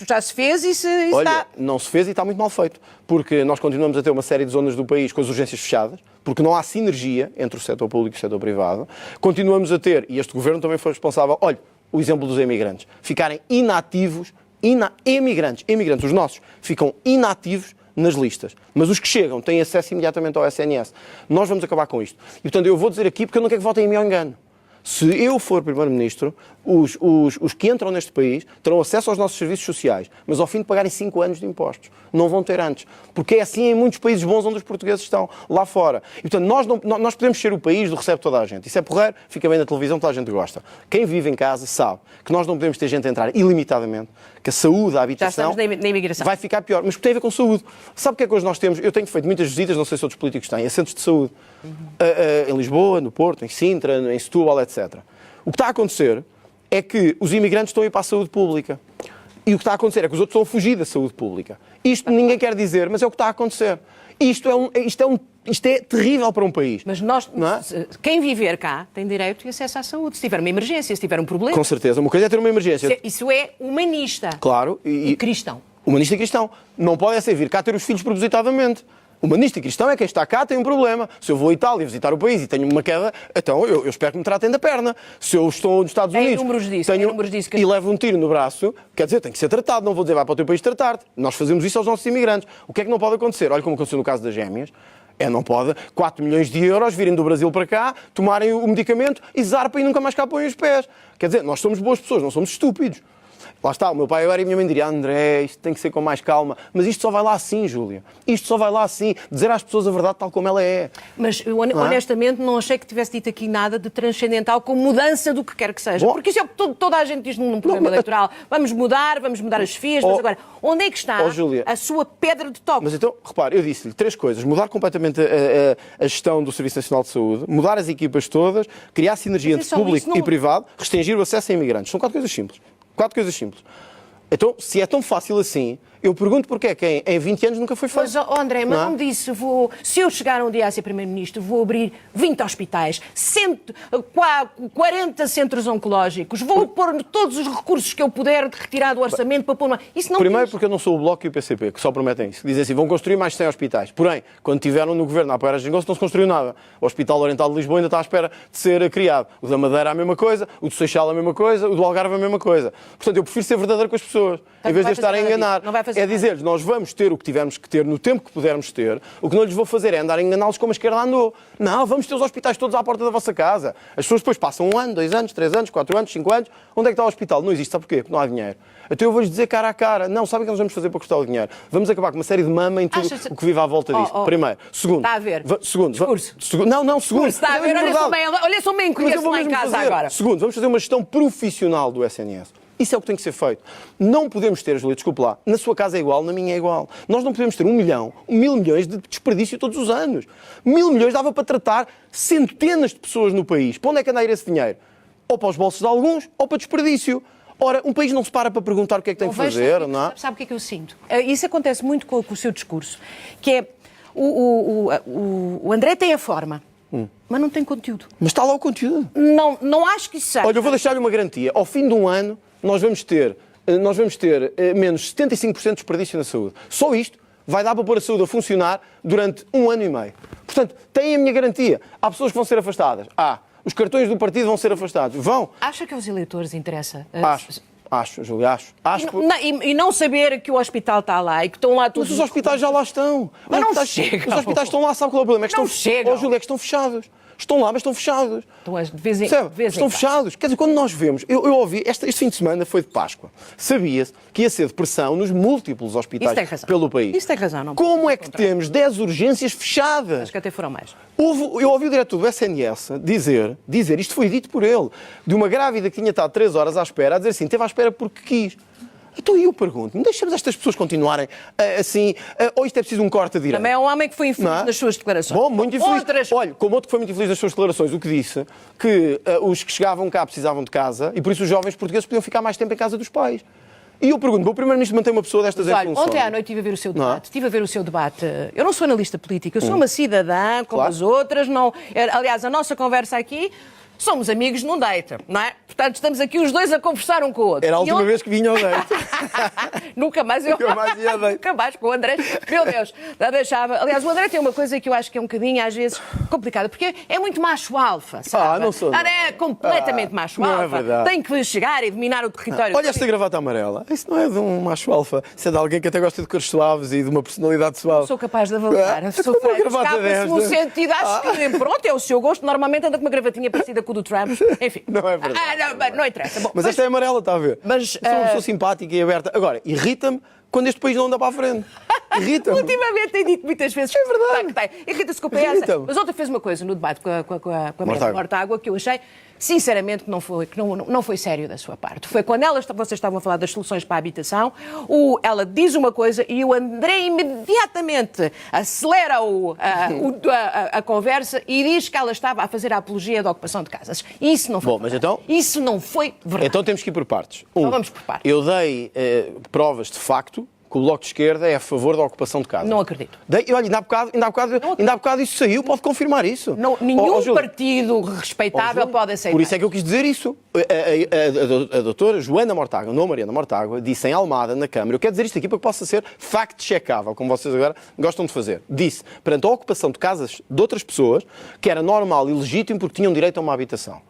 já se fez e se olha, está... não se fez e está muito mal feito, porque nós continuamos a ter uma série de zonas do país com as urgências fechadas, porque não há sinergia entre o setor público e o setor privado. Continuamos a ter, e este governo também foi responsável, olha, o exemplo dos imigrantes, ficarem inativos Emigrantes, os nossos, ficam inativos nas listas. Mas os que chegam têm acesso imediatamente ao SNS. Nós vamos acabar com isto. E, portanto, eu vou dizer aqui, porque eu não quero que votem em mim ao engano. Se eu for Primeiro-Ministro, os que entram neste país terão acesso aos nossos serviços sociais, mas ao fim de pagarem 5 anos de impostos. Não vão ter antes. Porque é assim em muitos países bons onde os portugueses estão, lá fora. E, portanto, nós podemos ser o país do recebe toda a gente. Isso é porreiro, fica bem na televisão, toda a gente gosta. Quem vive em casa sabe que nós não podemos ter gente a entrar ilimitadamente, que a saúde, a habitação na imigração vai ficar pior. Mas tem a ver com saúde. Sabe o que é que hoje nós temos? Eu tenho feito muitas visitas, não sei se outros políticos têm, a centros de saúde. Em Lisboa, no Porto, em Sintra, em Setúbal, etc. O que está a acontecer é que os imigrantes estão a ir para a saúde pública. E o que está a acontecer é que os outros estão a fugir da saúde pública. Isto ninguém quer dizer, mas é o que está a acontecer. Isto é terrível para um país. Mas quem viver cá tem direito e acesso à saúde. Se tiver uma emergência, se tiver um problema. Com certeza. Uma coisa é ter uma emergência. Isso é humanista. Claro. E cristão. Humanista e cristão. Não pode ser vir cá ter os filhos propositadamente. Humanista e cristão é quem está cá tem um problema. Se eu vou à Itália visitar o país e tenho uma queda, então eu espero que me tratem da perna. Se eu estou nos Estados Unidos e levo um tiro no braço, quer dizer, tem que ser tratado. Não vou dizer, vai para o teu país tratar-te. Nós fazemos isso aos nossos imigrantes. O que é que não pode acontecer? Olha como aconteceu no caso das gêmeas. Não pode 4 milhões de euros virem do Brasil para cá, tomarem o medicamento e zarpem e nunca mais cá põem os pés. Quer dizer, nós somos boas pessoas, não somos estúpidos. Lá está, o meu pai agora e a minha mãe diriam: André, isto tem que ser com mais calma. Mas isto só vai lá assim, Júlia. Isto só vai lá assim. Dizer às pessoas a verdade tal como ela é. Mas eu honestamente não achei que tivesse dito aqui nada de transcendental com mudança do que quer que seja. Porque isso é o que toda a gente diz num programa eleitoral. Vamos mudar as FIAs, mas agora, onde é que está a sua pedra de toque? Mas então, repare, eu disse-lhe 3 coisas. Mudar completamente a gestão do Serviço Nacional de Saúde, mudar as equipas todas, criar sinergia entre público e privado, restringir o acesso a imigrantes. São 4 coisas simples. 4 coisas simples. Então, se é tão fácil assim, eu pergunto porque é que em 20 anos nunca foi feito. Mas, André, mas não disse, se eu chegar um dia a ser Primeiro-Ministro, vou abrir 20 hospitais, 40 centros oncológicos, vou pôr todos os recursos que eu puder de retirar do orçamento para pôr... Isso não Primeiro porque eu não sou o Bloco e o PCP, que só prometem isso. Dizem assim, vão construir mais 100 hospitais. Porém, quando estiveram no governo a apoiar a geringonça, não se construiu nada. O Hospital Oriental de Lisboa ainda está à espera de ser criado. O da Madeira a mesma coisa, o do Seixal a mesma coisa, o do Algarve a mesma coisa. Portanto, eu prefiro ser verdadeiro com as pessoas, em vez de estar a enganar. É dizer-lhes, nós vamos ter o que tivermos que ter no tempo que pudermos ter. O que não lhes vou fazer é andar a enganá-los como a esquerda andou. Não, vamos ter os hospitais todos à porta da vossa casa. As pessoas depois passam 1 ano, 2 anos, 3 anos, 4 anos, 5 anos. Onde é que está o hospital? Não existe. Sabe porquê? Porque não há dinheiro. Então eu vou-lhes dizer cara a cara. Não, sabem o que nós vamos fazer para custar o dinheiro? Vamos acabar com uma série de mama em tudo o que vive à volta disso. Primeiro. Segundo. Está a ver. Segundo. Segundo. Está a ver. Olha só bem conheço lá em casa agora. Segundo, vamos fazer uma gestão profissional do SNS. Isso é o que tem que ser feito. Não podemos ter, Júlia, desculpe lá, na sua casa é igual, na minha é igual. Nós não podemos ter 1 milhão, 1.000 milhões de desperdício todos os anos. 1.000 milhões dava para tratar centenas de pessoas no país. Para onde é que anda a ir esse dinheiro? Ou para os bolsos de alguns, ou para desperdício. Ora, um país não se para perguntar o que é que tem que fazer, não é? Sabe o que é que eu sinto? Isso acontece muito com o seu discurso, que é o André tem a forma, mas não tem conteúdo. Mas está lá o conteúdo. Não acho que isso seja. Olha, eu vou deixar-lhe uma garantia. Ao fim de 1 ano, nós vamos ter menos 75% de desperdício na saúde. Só isto vai dar para pôr a saúde a funcionar durante 1 ano e meio. Portanto, têm a minha garantia. Há pessoas que vão ser afastadas. Os cartões do partido vão ser afastados. Vão. Acha que aos eleitores interessa? Acho, Júlia, acho. E não saber que o hospital está lá e que estão lá todos... Mas os hospitais já lá estão. Mas não chegam. Os hospitais estão lá, sabe qual é o problema? É que não chegam. Júlia, é que estão fechados. Estão lá, mas estão fechados. Estão fechados. Quer dizer, quando nós vemos... Eu ouvi, este fim de semana foi de Páscoa. Sabia-se que ia ser depressão nos múltiplos hospitais pelo país. Isso tem razão. Não Como é que temos 10 urgências fechadas? Acho que até foram mais. Eu ouvi o diretor do SNS dizer, isto foi dito por ele, de uma grávida que tinha estado 3 horas à espera, a dizer assim, esteve à espera porque quis. Então eu pergunto-me, deixamos estas pessoas continuarem assim, ou isto é preciso um corte direto? Também é um homem que foi infeliz nas suas declarações. Bom, muito infeliz. Olha, como outro que foi muito infeliz nas suas declarações, o que disse que os que chegavam cá precisavam de casa e por isso os jovens portugueses podiam ficar mais tempo em casa dos pais. E eu pergunto, o Primeiro-Ministro mantém uma pessoa destas em função? Ontem à noite estive a ver o seu debate. Eu não sou analista política, eu sou uma cidadã como as outras. Aliás, a nossa conversa aqui somos amigos num date, não é? Portanto, estamos aqui os dois a conversar um com o outro. Era a última vez que vinha ao date. Nunca mais eu. Nunca mais ia a date. Nunca mais com o André. Meu Deus, já deixava. Aliás, o André tem uma coisa que eu acho que é um bocadinho, às vezes, complicada, porque é muito macho alfa, sabe? Não sou. É completamente macho não alfa. é verdade. Tem que chegar e dominar o território. Olha esta gravata amarela. Isso não é de um macho alfa. Isso é de alguém que até gosta de cores suaves e de uma personalidade suave. Sou capaz de avaliar. Sou com uma franca. gravata Escapa-se no desta. sentido, acho que pronto, é o seu gosto. Normalmente anda com uma gravatinha parecida com o do Trump. Enfim. Não é verdade. Não interessa. Bom, Mas esta é amarela, está a ver? Mas, sou uma pessoa simpática e aberta. Agora, irrita-me quando este país não anda para a frente. Irrita-me. ultimamente tem dito muitas vezes. É verdade. Que tem. Irrita-se com o PS. Irrita-me. Mas ontem fez uma coisa no debate com a Mortágua. Mortágua que eu achei, sinceramente, que não foi sério da sua parte. Foi quando vocês estavam a falar das soluções para a habitação, ela diz uma coisa e o André imediatamente acelera a conversa e diz que ela estava a fazer a apologia da ocupação de casas. E isso não foi Bom, mas verdade. então- Isso não foi verdade. Então temos que ir por partes. Então vamos por partes. Eu dei provas de facto que o Bloco de Esquerda é a favor da ocupação de casas. Não acredito. Olha, ainda há bocado isso saiu, pode confirmar isso. Nenhum Júlio, partido respeitável Júlio, pode aceitar. Por isso é que eu quis dizer isso. A doutora Joana Mortágua, não Mariana Mortágua, disse em Almada, na Câmara, eu quero dizer isto aqui para que possa ser fact-checável, como vocês agora gostam de fazer. Disse, perante a ocupação de casas de outras pessoas, que era normal e legítimo porque tinham direito a uma habitação.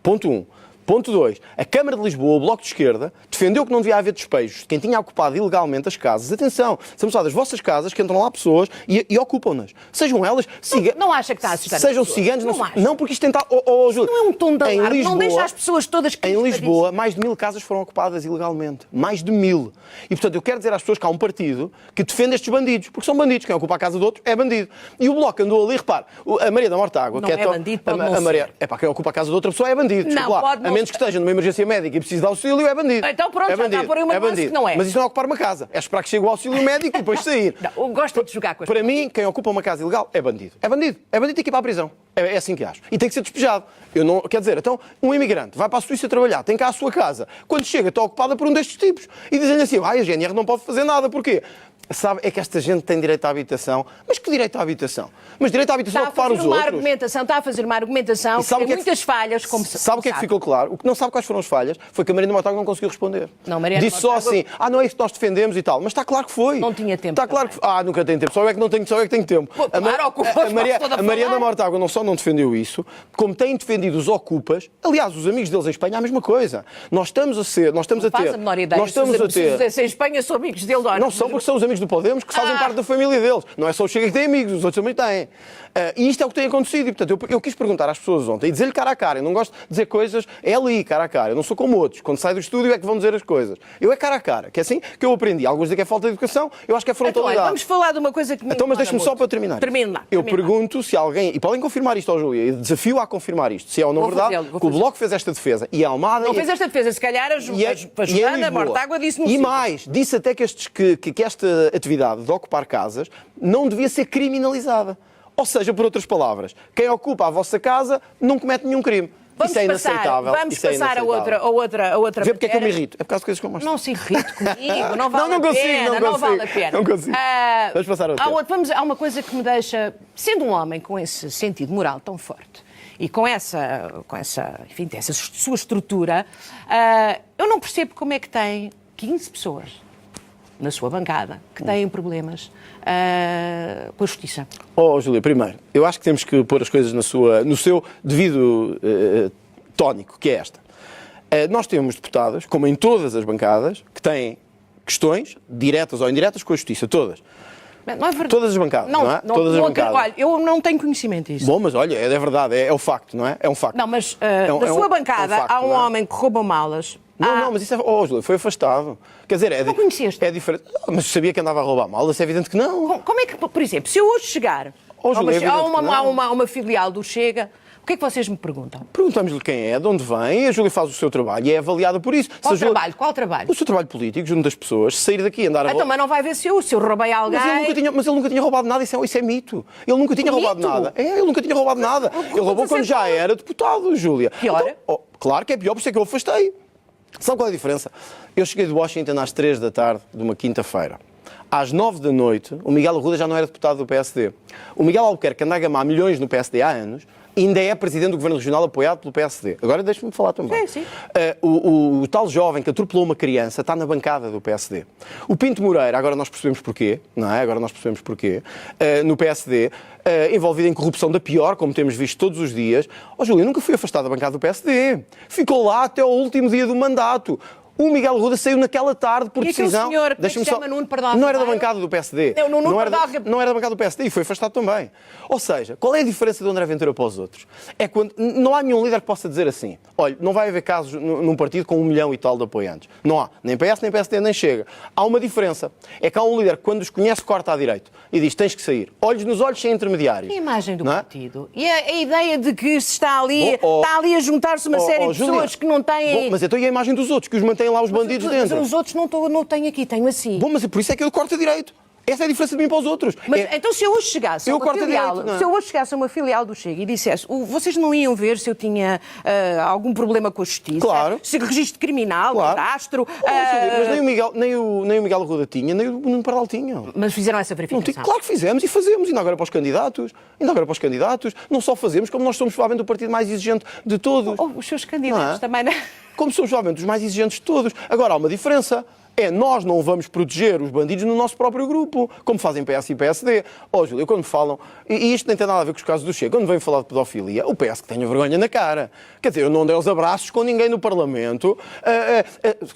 Ponto 1. Ponto 2. A Câmara de Lisboa, o Bloco de Esquerda, defendeu que não devia haver despejos de quem tinha ocupado ilegalmente as casas. Atenção, estamos a falar das vossas casas que entram lá pessoas e ocupam-nas. Sejam elas ciganos. Não acha que está a assustar Sejam as pessoas? ciganos. Não acho. Não, porque isto tenta. Júlio, Não é um tom de em alarme. Lisboa, Não deixa as pessoas todas em Lisboa, mais de 1000 casas foram ocupadas ilegalmente. Mais de 1000. E, portanto, eu quero dizer às pessoas que há um partido que defende estes bandidos. Porque são bandidos. Quem ocupa a casa do outro é bandido. E o Bloco andou ali, repare, a Maria da Mortágua, Não que é bandido, pode não ser. quem ocupa a casa de outra pessoa é bandido. Não, Desculpa lá. pode não A menos ser. que esteja numa emergência médica e precise de auxílio, é bandido. Então pronto, é já está por aí uma é nuance bandido. que não é. Mas isso não é ocupar uma casa. É esperar que chegue o auxílio médico e depois sair. Não, gosta de jogar com as Para mim, quem ocupa uma casa ilegal é bandido. É bandido. É bandido e tem que ir para a prisão. É assim que acho. E tem que ser despejado. Quer dizer, então, um imigrante vai para a Suíça trabalhar, tem cá a sua casa. Quando chega, está ocupada por um destes tipos. E dizem assim, a GNR não pode fazer nada. Porquê? Sabe, é que esta gente tem direito à habitação. Mas que direito à habitação? Mas direito à habitação é ocupar os outros. Está a fazer uma argumentação que tem muitas falhas, como sabe o que é que ficou claro? O que não sabe quais foram as falhas foi que a Mariana Mortágua não conseguiu responder. Não, Mariana disse só Mortágua- assim, não é isso que nós defendemos e tal. Mas está claro que foi. Não tinha tempo Está claro também. que nunca tem tempo. Só eu é que tenho tempo. Pô, claro, ocupou o espaço todo a a Mariana falar. Mortágua não só não defendeu isso, como tem defendido os ocupas. Aliás, os amigos deles em Espanha, a mesma coisa. Nós estamos a Faz ter... a menor ideia. Nós estamos a ter... Se em Espanha são amigos dele, olha. Não são porque são os amigos do Podemos que fazem parte da família deles. Não é só o Chega que tem amigos, os outros também têm. E isto é o que tem acontecido. E, portanto, eu quis perguntar às pessoas ontem e dizer-lhe cara a cara. Eu não gosto de dizer coisas, é ali, cara a cara. Eu não sou como outros. Quando sai do estúdio é que vão dizer as coisas. Eu é cara a cara, que é assim que eu aprendi. Alguns dizem que é falta de educação, eu acho que é Então, olha, frontalidade. vamos falar de uma coisa que me Então, mas incomoda deixa-me só muito. para terminar. Termine lá. Eu termine lá. pergunto se alguém, e podem confirmar isto ao Júlia, e desafio a confirmar isto, se é ou não Vou verdade, fazê-lo, vou que o fazê-lo. Bloco fez esta defesa e a Almada... Não fez esta defesa, se calhar a em Joana Lisboa. Mortágua disse no E sítio. mais, disse até que esta atividade de ocupar casas não devia ser criminalizada. Ou seja, por outras palavras, quem ocupa a vossa casa não comete nenhum crime. Isso é inaceitável. Vamos Isso é passar a inaceitável. outra Vê porque é que eu me matéria. irrito? É por causa de coisas como esta. Não se irrite comigo, não vale não a consigo, pena, não vale a consigo, pena. não consigo. Vamos passar ao tema. Há uma coisa que me deixa, sendo um homem com esse sentido moral tão forte e com essa sua estrutura, eu não percebo como é que tem 15 pessoas na sua bancada que têm problemas com a justiça. Júlia, primeiro, eu acho que temos que pôr as coisas no seu devido tónico, que é esta. Nós temos deputados, como em todas as bancadas, que têm questões, diretas ou indiretas, com a justiça, todas. Não é verdade. Todas as bancadas, não é? Todas as bancadas. Olha, eu não tenho conhecimento disso. Bom, mas olha, é verdade, é o facto, não é? É um facto. Não, mas na sua bancada facto, há um não é? homem que rouba malas. Não, mas isso é... Júlia, foi afastado. Quer dizer, Não conheceste? é diferente. Mas sabia que andava a roubar malas? É evidente que não. Como é que, por exemplo, se eu hoje chegar Júlia, é evidente que não. a uma filial do Chega, o que é que vocês me perguntam? Perguntamos-lhe quem é, de onde vem, e a Júlia faz o seu trabalho e é avaliada por isso. Qual Se a Júlia- trabalho? Qual trabalho? O seu trabalho político, junto das pessoas, se sair daqui e andar a Então, mas não vai ver se eu roubei alguém. Mas ele nunca tinha roubado nada, isso é mito. Ele nunca tinha roubado Mito? nada. Ele nunca tinha roubado nada. Ele roubou quando já era deputado, Júlia. Pior? Então, claro que é pior, por isso é que eu o afastei. Sabe qual é a diferença? Eu cheguei de Washington às 3 da tarde de uma quinta-feira. Às 9 da noite, o Miguel Arruda já não era deputado do PSD. O Miguel Albuquerque anda a gamar milhões no PSD há anos, ainda é presidente do Governo Regional apoiado pelo PSD. Agora deixe-me falar também. Sim. O tal jovem que atropelou uma criança está na bancada do PSD. O Pinto Moreira, agora nós percebemos porquê, não é? Agora nós percebemos porquê, no PSD, envolvido em corrupção da pior, como temos visto todos os dias. Júlio, nunca fui afastado da bancada do PSD. Ficou lá até ao último dia do mandato. O Miguel Arruda saiu naquela tarde por decisão. E aquele senhor que se chama Nuno Pardal Não era da bancada do PSD. Não era da bancada do PSD e foi afastado também. Ou seja, qual é a diferença do André Ventura para os outros? É quando não há nenhum líder que possa dizer assim: olha, não vai haver casos num partido com 1 milhão e tal de apoiantes. Não há. Nem PS, nem PSD, nem Chega. Há uma diferença. É que há um líder que quando os conhece corta à direita e diz: tens que sair. Olhos nos olhos, sem intermediários. E a imagem do partido? E a ideia de que se está ali a juntar-se uma série de pessoas que não têm... Mas então e a imagem dos outros, que os mantêm lá os bandidos dentro? Mas os outros não tenho aqui, tenho assim. Bom, mas por isso é que eu corto a direito. Essa é a diferença de mim para os outros. Mas então se eu hoje chegasse a uma filial do Chega e dissesse: vocês não iam ver se eu tinha algum problema com a justiça, claro. Se registro criminal, cadastro... Mas nem o Miguel Arruda tinha, nem o Nuno Pardal tinha. Mas fizeram essa verificação? Claro que fizemos e fazemos, ainda agora para os candidatos. Não só fazemos, como nós somos provavelmente o partido mais exigente de todos. Os seus candidatos também, não é? Como somos provavelmente os mais exigentes de todos. Agora, há uma diferença. Nós não vamos proteger os bandidos no nosso próprio grupo, como fazem PS e PSD. Júlio, quando falam, e isto nem tem nada a ver com os casos do Chega, quando vêm falar de pedofilia, o PS que tenha vergonha na cara. Quer dizer, eu não dei os abraços com ninguém no Parlamento,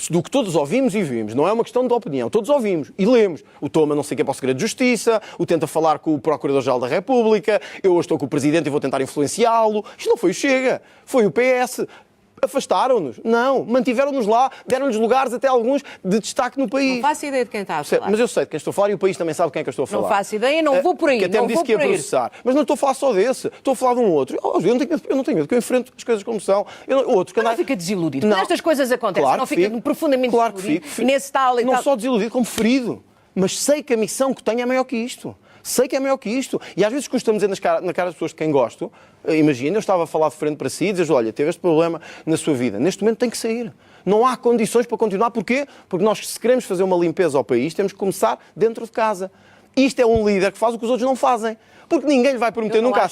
do que todos ouvimos e vimos. Não é uma questão de opinião, todos ouvimos e lemos. O toma não sei o que é para o segredo de justiça, o tenta falar com o Procurador-Geral da República, eu hoje estou com o Presidente e vou tentar influenciá-lo. Isto não foi o Chega, foi o PS. Afastaram-nos? Não. Mantiveram-nos lá, deram-lhes lugares, até alguns, de destaque no país. Não faço ideia de quem está a falar. Mas eu sei de quem estou a falar e o país também sabe de quem é que eu estou a falar. Não faço ideia, não vou por aí. Que até me disse que ia processar. Mas não estou a falar só desse. Estou a falar de um outro. Eu não tenho medo, que eu enfrento as coisas como são. Não fica desiludido. Quando estas coisas acontecem, claro, não fica profundamente desiludido. Fico. Nesse tal e não tal. Só desiludido, como ferido. Mas sei que a missão que tenho é maior que isto. Sei que é maior que isto. E às vezes custa-me dizer na cara das pessoas de quem gosto. Imagina, eu estava a falar de frente para si e dizer: olha, teve este problema na sua vida. Neste momento tem que sair. Não há condições para continuar. Porquê? Porque nós, se queremos fazer uma limpeza ao país, temos que começar dentro de casa. Isto é um líder que faz o que os outros não fazem. Porque ninguém lhe vai prometer nunca.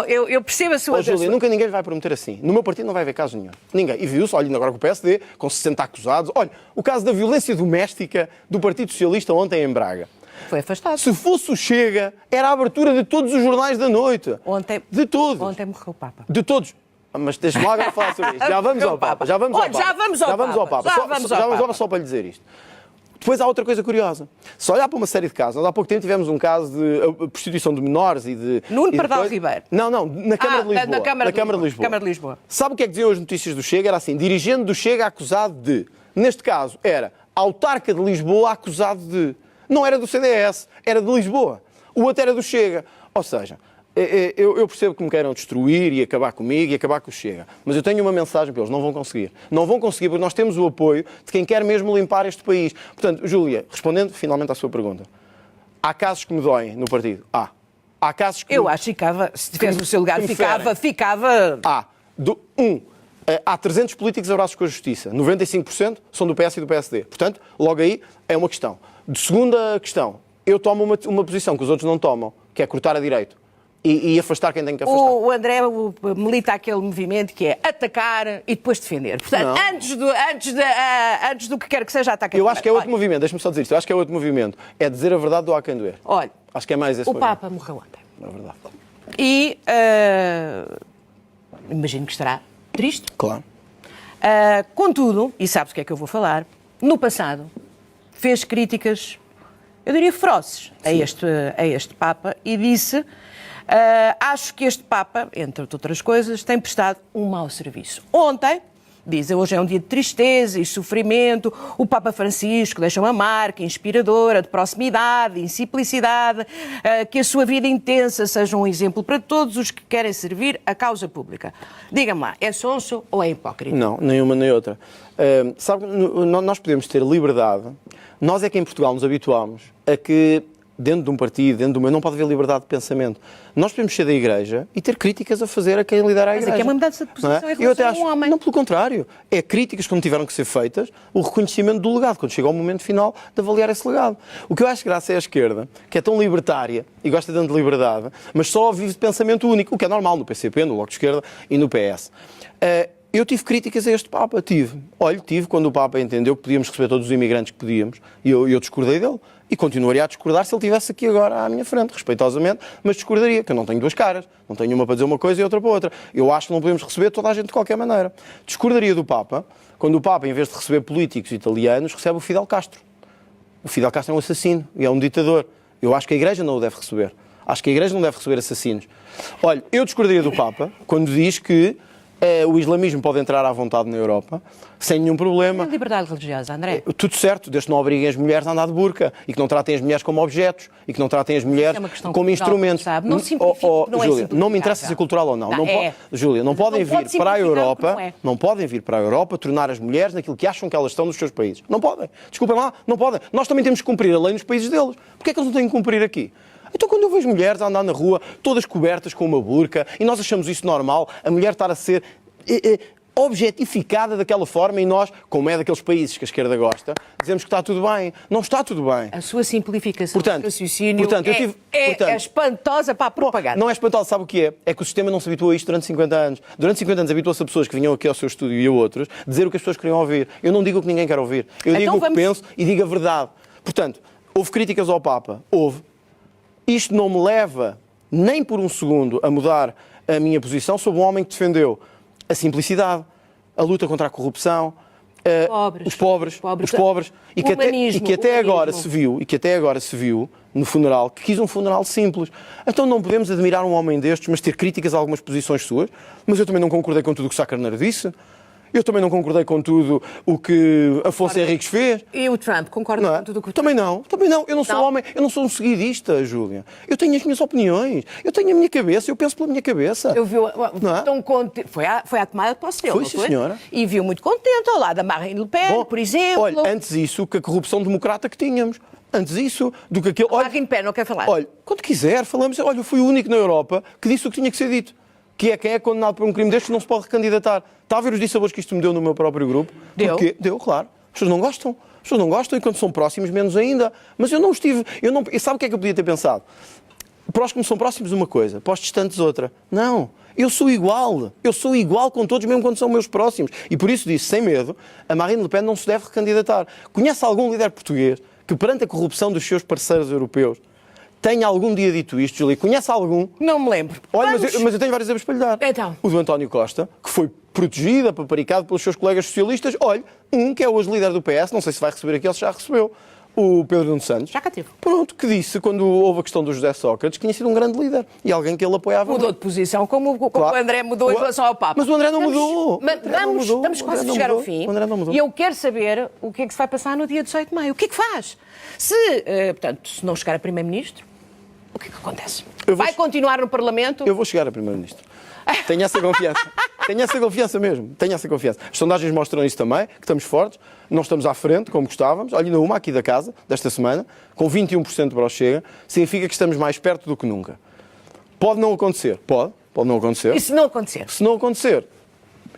Eu percebo a sua... Júlia, nunca ninguém lhe vai prometer assim. No meu partido não vai haver caso nenhum. Ninguém. E viu-se, olha, agora com o PSD, com 60 acusados. Olha, o caso da violência doméstica do Partido Socialista ontem em Braga. Foi afastado. Se fosse o Chega, era a abertura de todos os jornais da noite. De todos. Ontem morreu o Papa. De todos. Mas deixa-me lá agora falar sobre isto. Já vamos ao Papa. Já vamos ao Papa. Só para lhe dizer isto. Depois há outra coisa curiosa. Se olhar para uma série de casos, nós há pouco tempo tivemos um caso de prostituição de menores e de... Nuno Pardal Ribeiro. Não, na Câmara de Lisboa. Na Câmara de Lisboa. Sabe o que é que diziam as notícias do Chega? Era assim: dirigente do Chega acusado de... Neste caso, era autarca de Lisboa acusado de... Não era do CDS, era de Lisboa. O outro era do Chega. Ou seja, eu percebo que me queiram destruir e acabar comigo e acabar com o Chega. Mas eu tenho uma mensagem para eles: não vão conseguir. Não vão conseguir porque nós temos o apoio de quem quer mesmo limpar este país. Portanto, Júlia, respondendo finalmente à sua pergunta, há casos que me doem no partido? Há casos que... Eu acho que ficava, se estivesse no seu lugar, ficava... Há 300 políticos abraços com a justiça. 95% são do PS e do PSD. Portanto, logo aí é uma questão. De segunda questão, eu tomo uma posição que os outros não tomam, que é cortar a direito e afastar quem tem que afastar. O André milita aquele movimento que é atacar e depois defender. Portanto, antes do que quer que seja, atacar. Eu acho que é outro movimento, deixa-me só dizer isto, eu acho que é outro movimento. É dizer a verdade do há quem doer. Olha, acho que é mais esse o Papa morreu ontem. É verdade. E imagino que estará triste. Claro. Contudo, e sabes o que é que eu vou falar, no passado fez críticas, eu diria ferozes, a este Papa e disse: acho que este Papa, entre outras coisas, tem prestado um mau serviço. Ontem, diz, hoje é um dia de tristeza e sofrimento, o Papa Francisco deixa uma marca inspiradora de proximidade e simplicidade, que a sua vida intensa seja um exemplo para todos os que querem servir a causa pública. Diga-me lá, é sonso ou é hipócrita? Não, nenhuma nem outra. Sabe, nós podemos ter liberdade, nós é que em Portugal nos habituámos a que dentro de um partido, dentro do meu, não pode haver liberdade de pensamento. Nós podemos ser da Igreja e ter críticas a fazer a quem lidera a Igreja. Mas é que é uma mudança de posição em relação a um homem. Não, pelo contrário. É críticas quando tiveram que ser feitas, o reconhecimento do legado, quando chega ao momento final de avaliar esse legado. O que eu acho graça é a esquerda, que é tão libertária e gosta tanto de liberdade, mas só vive de pensamento único, o que é normal no PCP, no Bloco de Esquerda e no PS. Eu tive críticas a este Papa, tive quando o Papa entendeu que podíamos receber todos os imigrantes que podíamos, e eu discordei dele. E continuaria a discordar se ele estivesse aqui agora à minha frente, respeitosamente, mas discordaria, que eu não tenho duas caras, não tenho uma para dizer uma coisa e outra para outra. Eu acho que não podemos receber toda a gente de qualquer maneira. Discordaria do Papa, quando o Papa, em vez de receber políticos italianos, recebe o Fidel Castro. O Fidel Castro é um assassino e é um ditador. Eu acho que a Igreja não o deve receber. Acho que a Igreja não deve receber assassinos. Olha, eu discordaria do Papa quando diz que o islamismo pode entrar à vontade na Europa, sem nenhum problema. É liberdade religiosa, André. Tudo certo, desde que não obriguem as mulheres a andar de burca e que não tratem as mulheres como objetos e que não tratem as mulheres como instrumentos. Sabe? Não simplifique, não é Júlia, não me interessa ser cultural ou não. Júlia, não podem vir para a Europa, não podem vir para a Europa tornar as mulheres naquilo que acham que elas estão nos seus países. Não podem. Desculpem lá, não podem. Nós também temos que cumprir a lei nos países deles. Porquê é que eles não têm que cumprir aqui? Então, quando eu vejo mulheres a andar na rua, todas cobertas com uma burca, e nós achamos isso normal, a mulher estar a ser objetificada daquela forma, e nós, como é daqueles países que a esquerda gosta, dizemos que está tudo bem. Não está tudo bem. A sua simplificação do raciocínio é espantosa para a propaganda. Não é espantosa, sabe o que é? É que o sistema não se habituou a isto durante 50 anos. Durante 50 anos habituou-se a pessoas que vinham aqui ao seu estúdio e a outros dizer o que as pessoas queriam ouvir. Eu não digo o que ninguém quer ouvir. Eu digo o que penso e digo a verdade. Portanto, houve críticas ao Papa. Houve. Isto não me leva nem por um segundo a mudar a minha posição sobre um homem que defendeu a simplicidade, a luta contra a corrupção, os pobres, e que até agora se viu no funeral, que quis um funeral simples. Então não podemos admirar um homem destes, mas ter críticas a algumas posições suas. Mas eu também não concordei com tudo o que Sá Carneiro disse. Eu também não concordei com tudo o que Afonso Henriques fez. E o Trump, concorda com tudo o que o Trump fez? Também não. Eu não sou homem, eu não sou um seguidista, Júlia. Eu tenho as minhas opiniões, eu tenho a minha cabeça, eu penso pela minha cabeça. Eu vi tão contente. Foi à tomada de posse dele, foi, sim, senhora. E viu muito contente ao lado da Marine Le Pen, por exemplo. Olha, antes isso, que a corrupção democrata que tínhamos. Antes isso, do que aquele... Marine Le Pen não quer falar. Olha, quando quiser, falamos. Olha, eu fui o único na Europa que disse o que tinha que ser dito. Que é quem é condenado por um crime destes não se pode recandidatar. Está a ver os dissabores que isto me deu no meu próprio grupo? Porque deu, claro. As pessoas não gostam. As pessoas não gostam e quando são próximos, menos ainda. Mas eu não estive... E sabe o que é que eu podia ter pensado? Para os que me são próximos uma coisa, para os distantes outra. Não. Eu sou igual. Eu sou igual com todos, mesmo quando são meus próximos. E por isso disse, sem medo, a Marine Le Pen não se deve recandidatar. Conhece algum líder português que, perante a corrupção dos seus parceiros europeus, tenha algum dia dito isto, Júlia? Conhece algum? Não me lembro. Olha, mas eu tenho vários exemplos para lhe dar. Então. O do António Costa, que foi protegido, apaparicado pelos seus colegas socialistas. Olha, um que é hoje líder do PS, não sei se vai receber aqui ou se já recebeu, o Pedro Nuno Santos. Já cá teve. Pronto, que disse, quando houve a questão do José Sócrates, que tinha sido um grande líder e alguém que ele apoiava. Mudou de posição, como claro. O André mudou em relação ao Papa. Mas o André não mudou. Estamos quase a chegar ao fim. E eu quero saber o que é que se vai passar no dia 18 de maio. O que é que faz? Portanto, se não chegar a Primeiro-Ministro, o que é que acontece? Vai continuar no Parlamento? Eu vou chegar a Primeiro-Ministro. Tenho essa confiança. Tenho essa confiança mesmo. Tenho essa confiança. As sondagens mostram isso também, que estamos fortes. Não estamos à frente, como gostávamos. Olha, ainda uma aqui da casa, desta semana, com 21% para o Chega, significa que estamos mais perto do que nunca. Pode não acontecer. Pode não acontecer. E se não acontecer? Se não acontecer,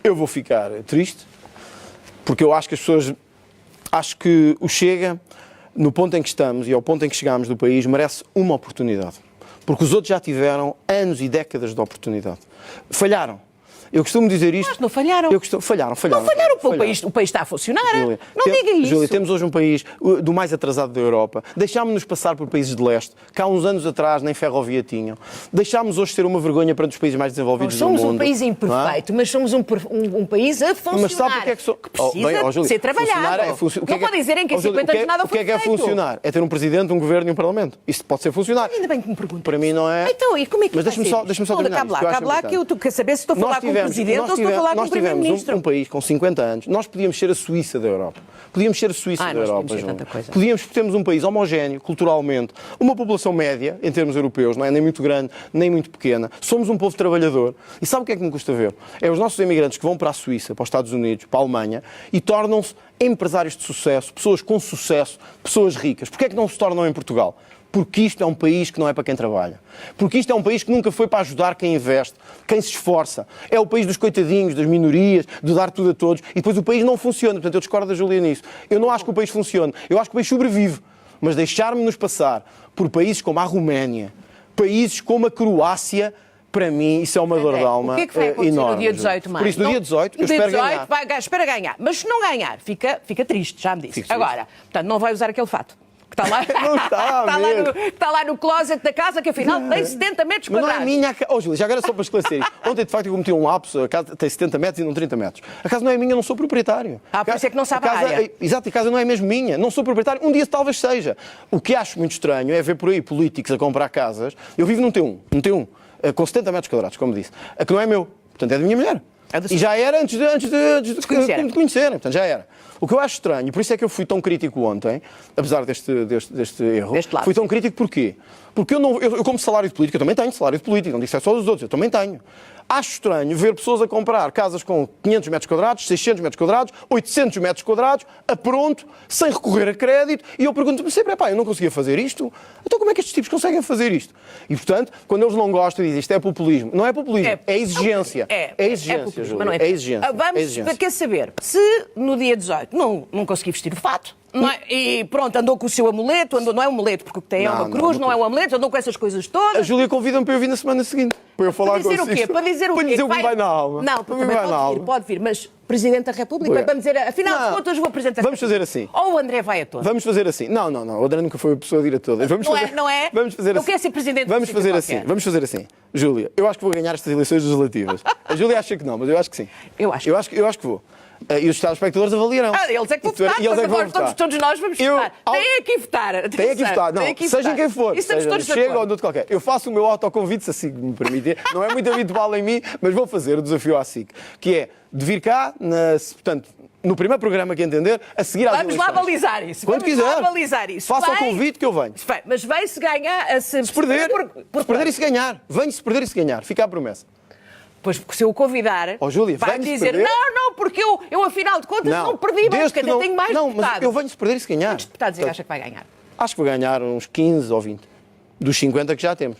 eu vou ficar triste, porque eu acho que as pessoas... Acho que o Chega, no ponto em que estamos e ao ponto em que chegámos do país, merece uma oportunidade. Porque os outros já tiveram anos e décadas de oportunidade. Falharam. Eu costumo dizer isto... Mas não falharam. Falharam. Não falharam, o país está a funcionar. Júlia, não diga isso. Júlia, temos hoje um país do mais atrasado da Europa. Deixámos-nos passar por países de leste, que há uns anos atrás nem ferrovia tinham. Deixámos hoje ser uma vergonha para os países mais desenvolvidos do mundo. Nós somos um país imperfeito, mas somos um país a funcionar. Mas sabe porque é que precisa ser trabalhado. Não pode dizer que em 50 anos nada foi feito. O que é funcionar? É ter um presidente, um governo e um parlamento. Isso pode ser funcionar. Ainda bem que me pergunta. Para mim não é... Então, e como é que mas deixa-me só terminar. Cabe lá que eu quero saber se estou a falar com o presidente ou se estou a falar com o primeiro-ministro. Nós tivemos um país com 50 anos, nós podíamos ser a Suíça da Europa. Podíamos ser a Suíça da Europa, João. Temos um país homogéneo, culturalmente, uma população média, em termos europeus, não é? Nem muito grande, nem muito pequena. Somos um povo trabalhador. E sabe o que é que me custa ver? É os nossos imigrantes que vão para a Suíça, para os Estados Unidos, para a Alemanha, e tornam-se empresários de sucesso, pessoas com sucesso, pessoas ricas. Porquê é que não se tornam em Portugal? Porque isto é um país que não é para quem trabalha. Porque isto é um país que nunca foi para ajudar quem investe, quem se esforça. É o país dos coitadinhos, das minorias, de dar tudo a todos. E depois o país não funciona. Portanto, eu discordo da Júlia nisso. Eu não acho que o país funcione. Eu acho que o país sobrevive. Mas deixar-me-nos passar por países como a Roménia, países como a Croácia, para mim, isso é uma dor de alma enorme. O que é que vai acontecer no dia 18, Por isso, no dia 18, eu espero ganhar. Espera ganhar. Mas se não ganhar, fica triste, já me disse. Agora, portanto, não vai usar aquele fato. Que está lá, não está lá no closet da casa, que afinal tem 70 metros quadrados. quadrados. Não é minha. Oh, Júlia, já agora só para esclarecer isto. Ontem, de facto, eu cometi um lapso. A casa tem 70 metros e não 30 metros. A casa não é minha, eu não sou proprietário. Por isso é que não sabe a área. Exato, a casa não é mesmo minha. Não sou proprietário. Um dia talvez seja. O que acho muito estranho é ver por aí políticos a comprar casas. Eu vivo num T1, com 70 metros quadrados, como disse. A que não é meu. Portanto, é da minha mulher. E já era antes de conhecerem. Portanto, já era. O que eu acho estranho, e por isso é que eu fui tão crítico ontem, apesar deste erro, fui tão crítico porquê? Porque eu como salário de político, eu também tenho salário de político, não disse é só dos outros, eu também tenho. Acho estranho ver pessoas a comprar casas com 500 metros quadrados, 600 metros quadrados, 800 metros quadrados, a pronto, sem recorrer a crédito, e eu pergunto-me sempre, eu não conseguia fazer isto? Então como é que estes tipos conseguem fazer isto? E, portanto, quando eles não gostam, dizem isto é populismo. Não é populismo, é exigência. É exigência, Júlia. Não é exigência. Vamos, quer saber, se no dia 18 não consegui vestir o fato, e pronto, andou com o seu amuleto, não é um amuleto, porque o que tem é uma cruz, não é um amuleto, andou com essas coisas todas. A Júlia convida-me para eu vir na semana seguinte, para eu falar consigo. Para dizer o quê? Para dizer o que vai na alma. Não, pode vir, mas Presidente da República, vamos dizer, afinal de contas, vou Presidente da República. Vamos fazer assim. Ou o André vai a todas. Vamos fazer assim. Não, o André nunca foi a pessoa de ir a todas. Não é? Vamos fazer assim. Eu quero ser Presidente Vamos fazer assim. Júlia, eu acho que vou ganhar estas eleições legislativas. A Júlia acha que não, mas eu acho que sim. Eu acho que vou. E os telespectadores avaliarão. Eles é que vão votar. Todos nós vamos votar. Têm aqui votar. Têm aqui votar. Não, seja quem for. Chega ou de outro qualquer. Eu faço o meu autoconvite, se assim me permitir. Não é muito habitual em mim, mas vou fazer o desafio à SIC. Que é de vir cá, portanto, no primeiro programa que entender, a seguir às eleições. Vamos lá balizar isso. Quando quiser. Faça o convite que eu venho. Mas vem-se ganhar... Se perder e se ganhar. Venho-se perder e se ganhar. Fica a promessa. Pois, porque se eu o convidar, Júlia, vai dizer, não, porque eu afinal de contas não perdi mais, porque tenho mais deputados. Não, mas eu venho-se perder e se ganhar. Quantos deputados é que acha que vai ganhar? Acho que vou ganhar uns 15 ou 20, dos 50 que já temos.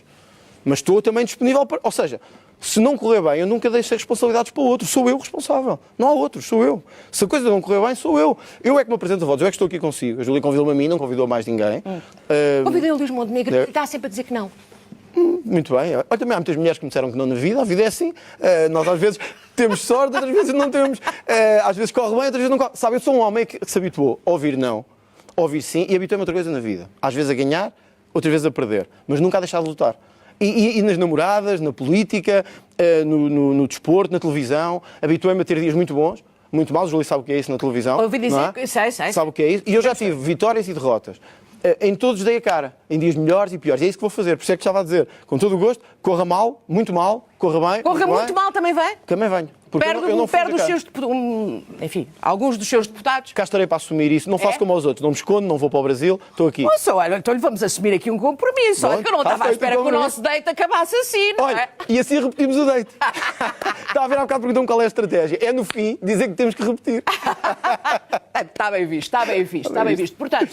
Mas estou também disponível para... Ou seja, se não correr bem, eu nunca deixei responsabilidades para o outro. Sou eu responsável. Não há outros, sou eu. Se a coisa não correr bem, sou eu. Eu é que me apresento a votos, eu é que estou aqui consigo. A Júlia convidou-me a mim, não convidou mais ninguém. Convidei o Luís Montenegro e está sempre a dizer que não. Muito bem. Olha, também há muitas mulheres que me disseram que não na vida. A vida é assim. Nós às vezes temos sorte, outras vezes não temos. Às vezes corre bem, outras vezes não corre. Sabe, eu sou um homem que se habituou a ouvir não, a ouvir sim, e habituei-me a outra coisa na vida. Às vezes a ganhar, outras vezes a perder. Mas nunca a deixar de lutar. E nas namoradas, na política, no desporto, na televisão, habituei-me a ter dias muito bons, muito maus. O Júlio sabe o que é isso na televisão. Ouvi dizer que sei. Sabe o que é isso? E eu já tive vitórias e derrotas. Em todos dei a cara, em dias melhores e piores. E é isso que vou fazer, por isso é que estava a dizer, com todo o gosto, corra mal, muito mal, corra bem. Corra muito mal, também vem? Também venho. Perde os seus enfim, alguns dos seus deputados. Cá estarei para assumir isso, não faço como aos outros, não me escondo, não vou para o Brasil, estou aqui. Nossa, olha, então lhe vamos assumir aqui um compromisso. Olha, que eu não estava à espera que o nosso date acabasse assim, não é? E assim repetimos o date. Estava a ver há bocado, perguntam qual é a estratégia. É no fim dizer que temos que repetir. Está bem visto. Portanto,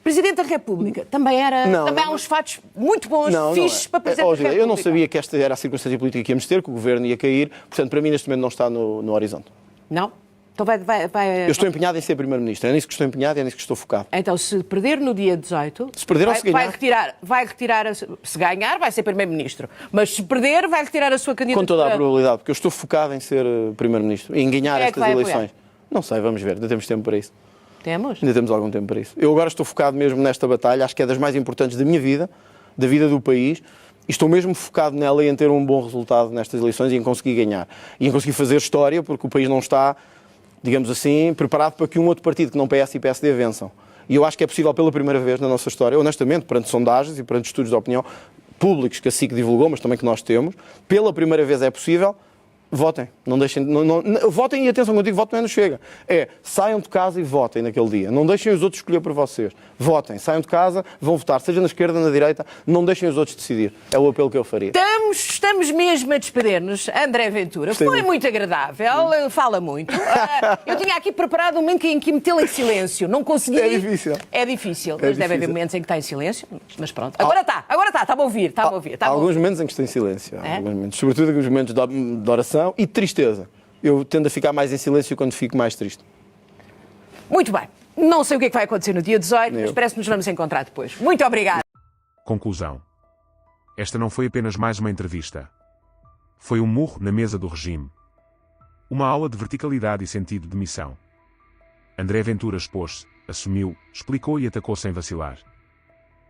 Presidente da República também há uns fatos muito bons, fixes para Presidente da República. Eu não sabia que esta era a circunstância política que íamos ter, que o governo ia cair, portanto, para mim, neste momento, não está no horizonte. Não? Então vai... Eu estou empenhado em ser Primeiro-Ministro, é nisso que estou empenhado e é nisso que estou focado. Então, se perder no dia 18... Se perder ou se ganhar... Vai retirar se ganhar, vai ser Primeiro-Ministro. Mas se perder, vai retirar a sua candidatura. Com toda a probabilidade, porque eu estou focado em ser Primeiro-Ministro e em ganhar estas eleições. Apoiar? Não sei, vamos ver, ainda temos tempo para isso. Temos? Ainda temos algum tempo para isso. Eu agora estou focado mesmo nesta batalha, acho que é das mais importantes da minha vida, da vida do país, e estou mesmo focado nela e em ter um bom resultado nestas eleições e em conseguir ganhar. E em conseguir fazer história, porque o país não está, digamos assim, preparado para que um outro partido que não PS e PSD vençam. E eu acho que é possível pela primeira vez na nossa história, honestamente, perante sondagens e perante estudos de opinião públicos que a SIC divulgou, mas também que nós temos, pela primeira vez é possível. Votem, não deixem, votem e atenção contigo, votem não Chega. Saiam de casa e votem naquele dia. Não deixem os outros escolher por vocês. Votem, saiam de casa, vão votar, seja na esquerda, na direita, não deixem os outros decidir. É o apelo que eu faria. Estamos estamos mesmo a despedir-nos, André Ventura. Gostei Foi muito. muito agradável, fala muito. Eu tinha aqui preparado um momento em que metê-lo em silêncio. Não consegui. É difícil. É difícil, mas deve haver difícil. momentos em que está em silêncio. Mas pronto. Agora está, está a ouvir. Há alguns momentos em que estou em silêncio. É? Alguns momentos, sobretudo alguns momentos de oração e de tristeza. Eu tendo a ficar mais em silêncio quando fico mais triste. Muito bem. Não sei o que é que vai acontecer no dia 18, mas Eu. parece que nos vamos encontrar depois. Muito obrigada. Conclusão. Esta não foi apenas mais uma entrevista. Foi um murro na mesa do regime. Uma aula de verticalidade e sentido de missão. André Ventura expôs-se, assumiu, explicou e atacou sem vacilar.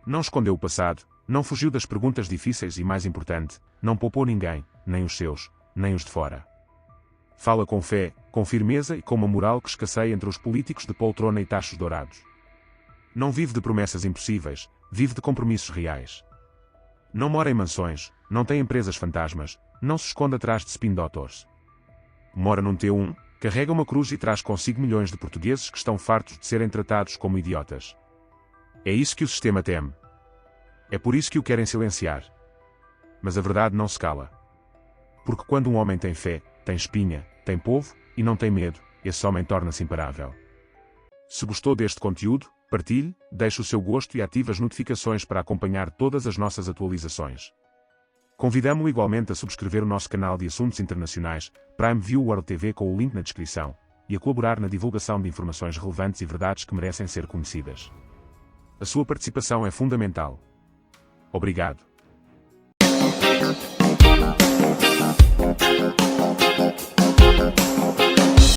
Não escondeu o passado, não fugiu das perguntas difíceis e, mais importante, não poupou ninguém, nem os seus, nem os de fora. Fala com fé, com firmeza e com uma moral que escasseia entre os políticos de poltrona e tachos dourados. Não vive de promessas impossíveis, vive de compromissos reais. Não mora em mansões, não tem empresas fantasmas, não se esconde atrás de spin doctors. Mora num T1, carrega uma cruz e traz consigo milhões de portugueses que estão fartos de serem tratados como idiotas. É isso que o sistema teme. É por isso que o querem silenciar. Mas a verdade não se cala. Porque quando um homem tem fé, tem espinha, tem povo, e não tem medo, esse homem torna-se imparável. Se gostou deste conteúdo, partilhe, deixe o seu gosto e ative as notificações para acompanhar todas as nossas atualizações. Convidamo-lo igualmente a subscrever o nosso canal de assuntos internacionais, Prime View World TV com o link na descrição, e a colaborar na divulgação de informações relevantes e verdades que merecem ser conhecidas. A sua participação é fundamental. Obrigado.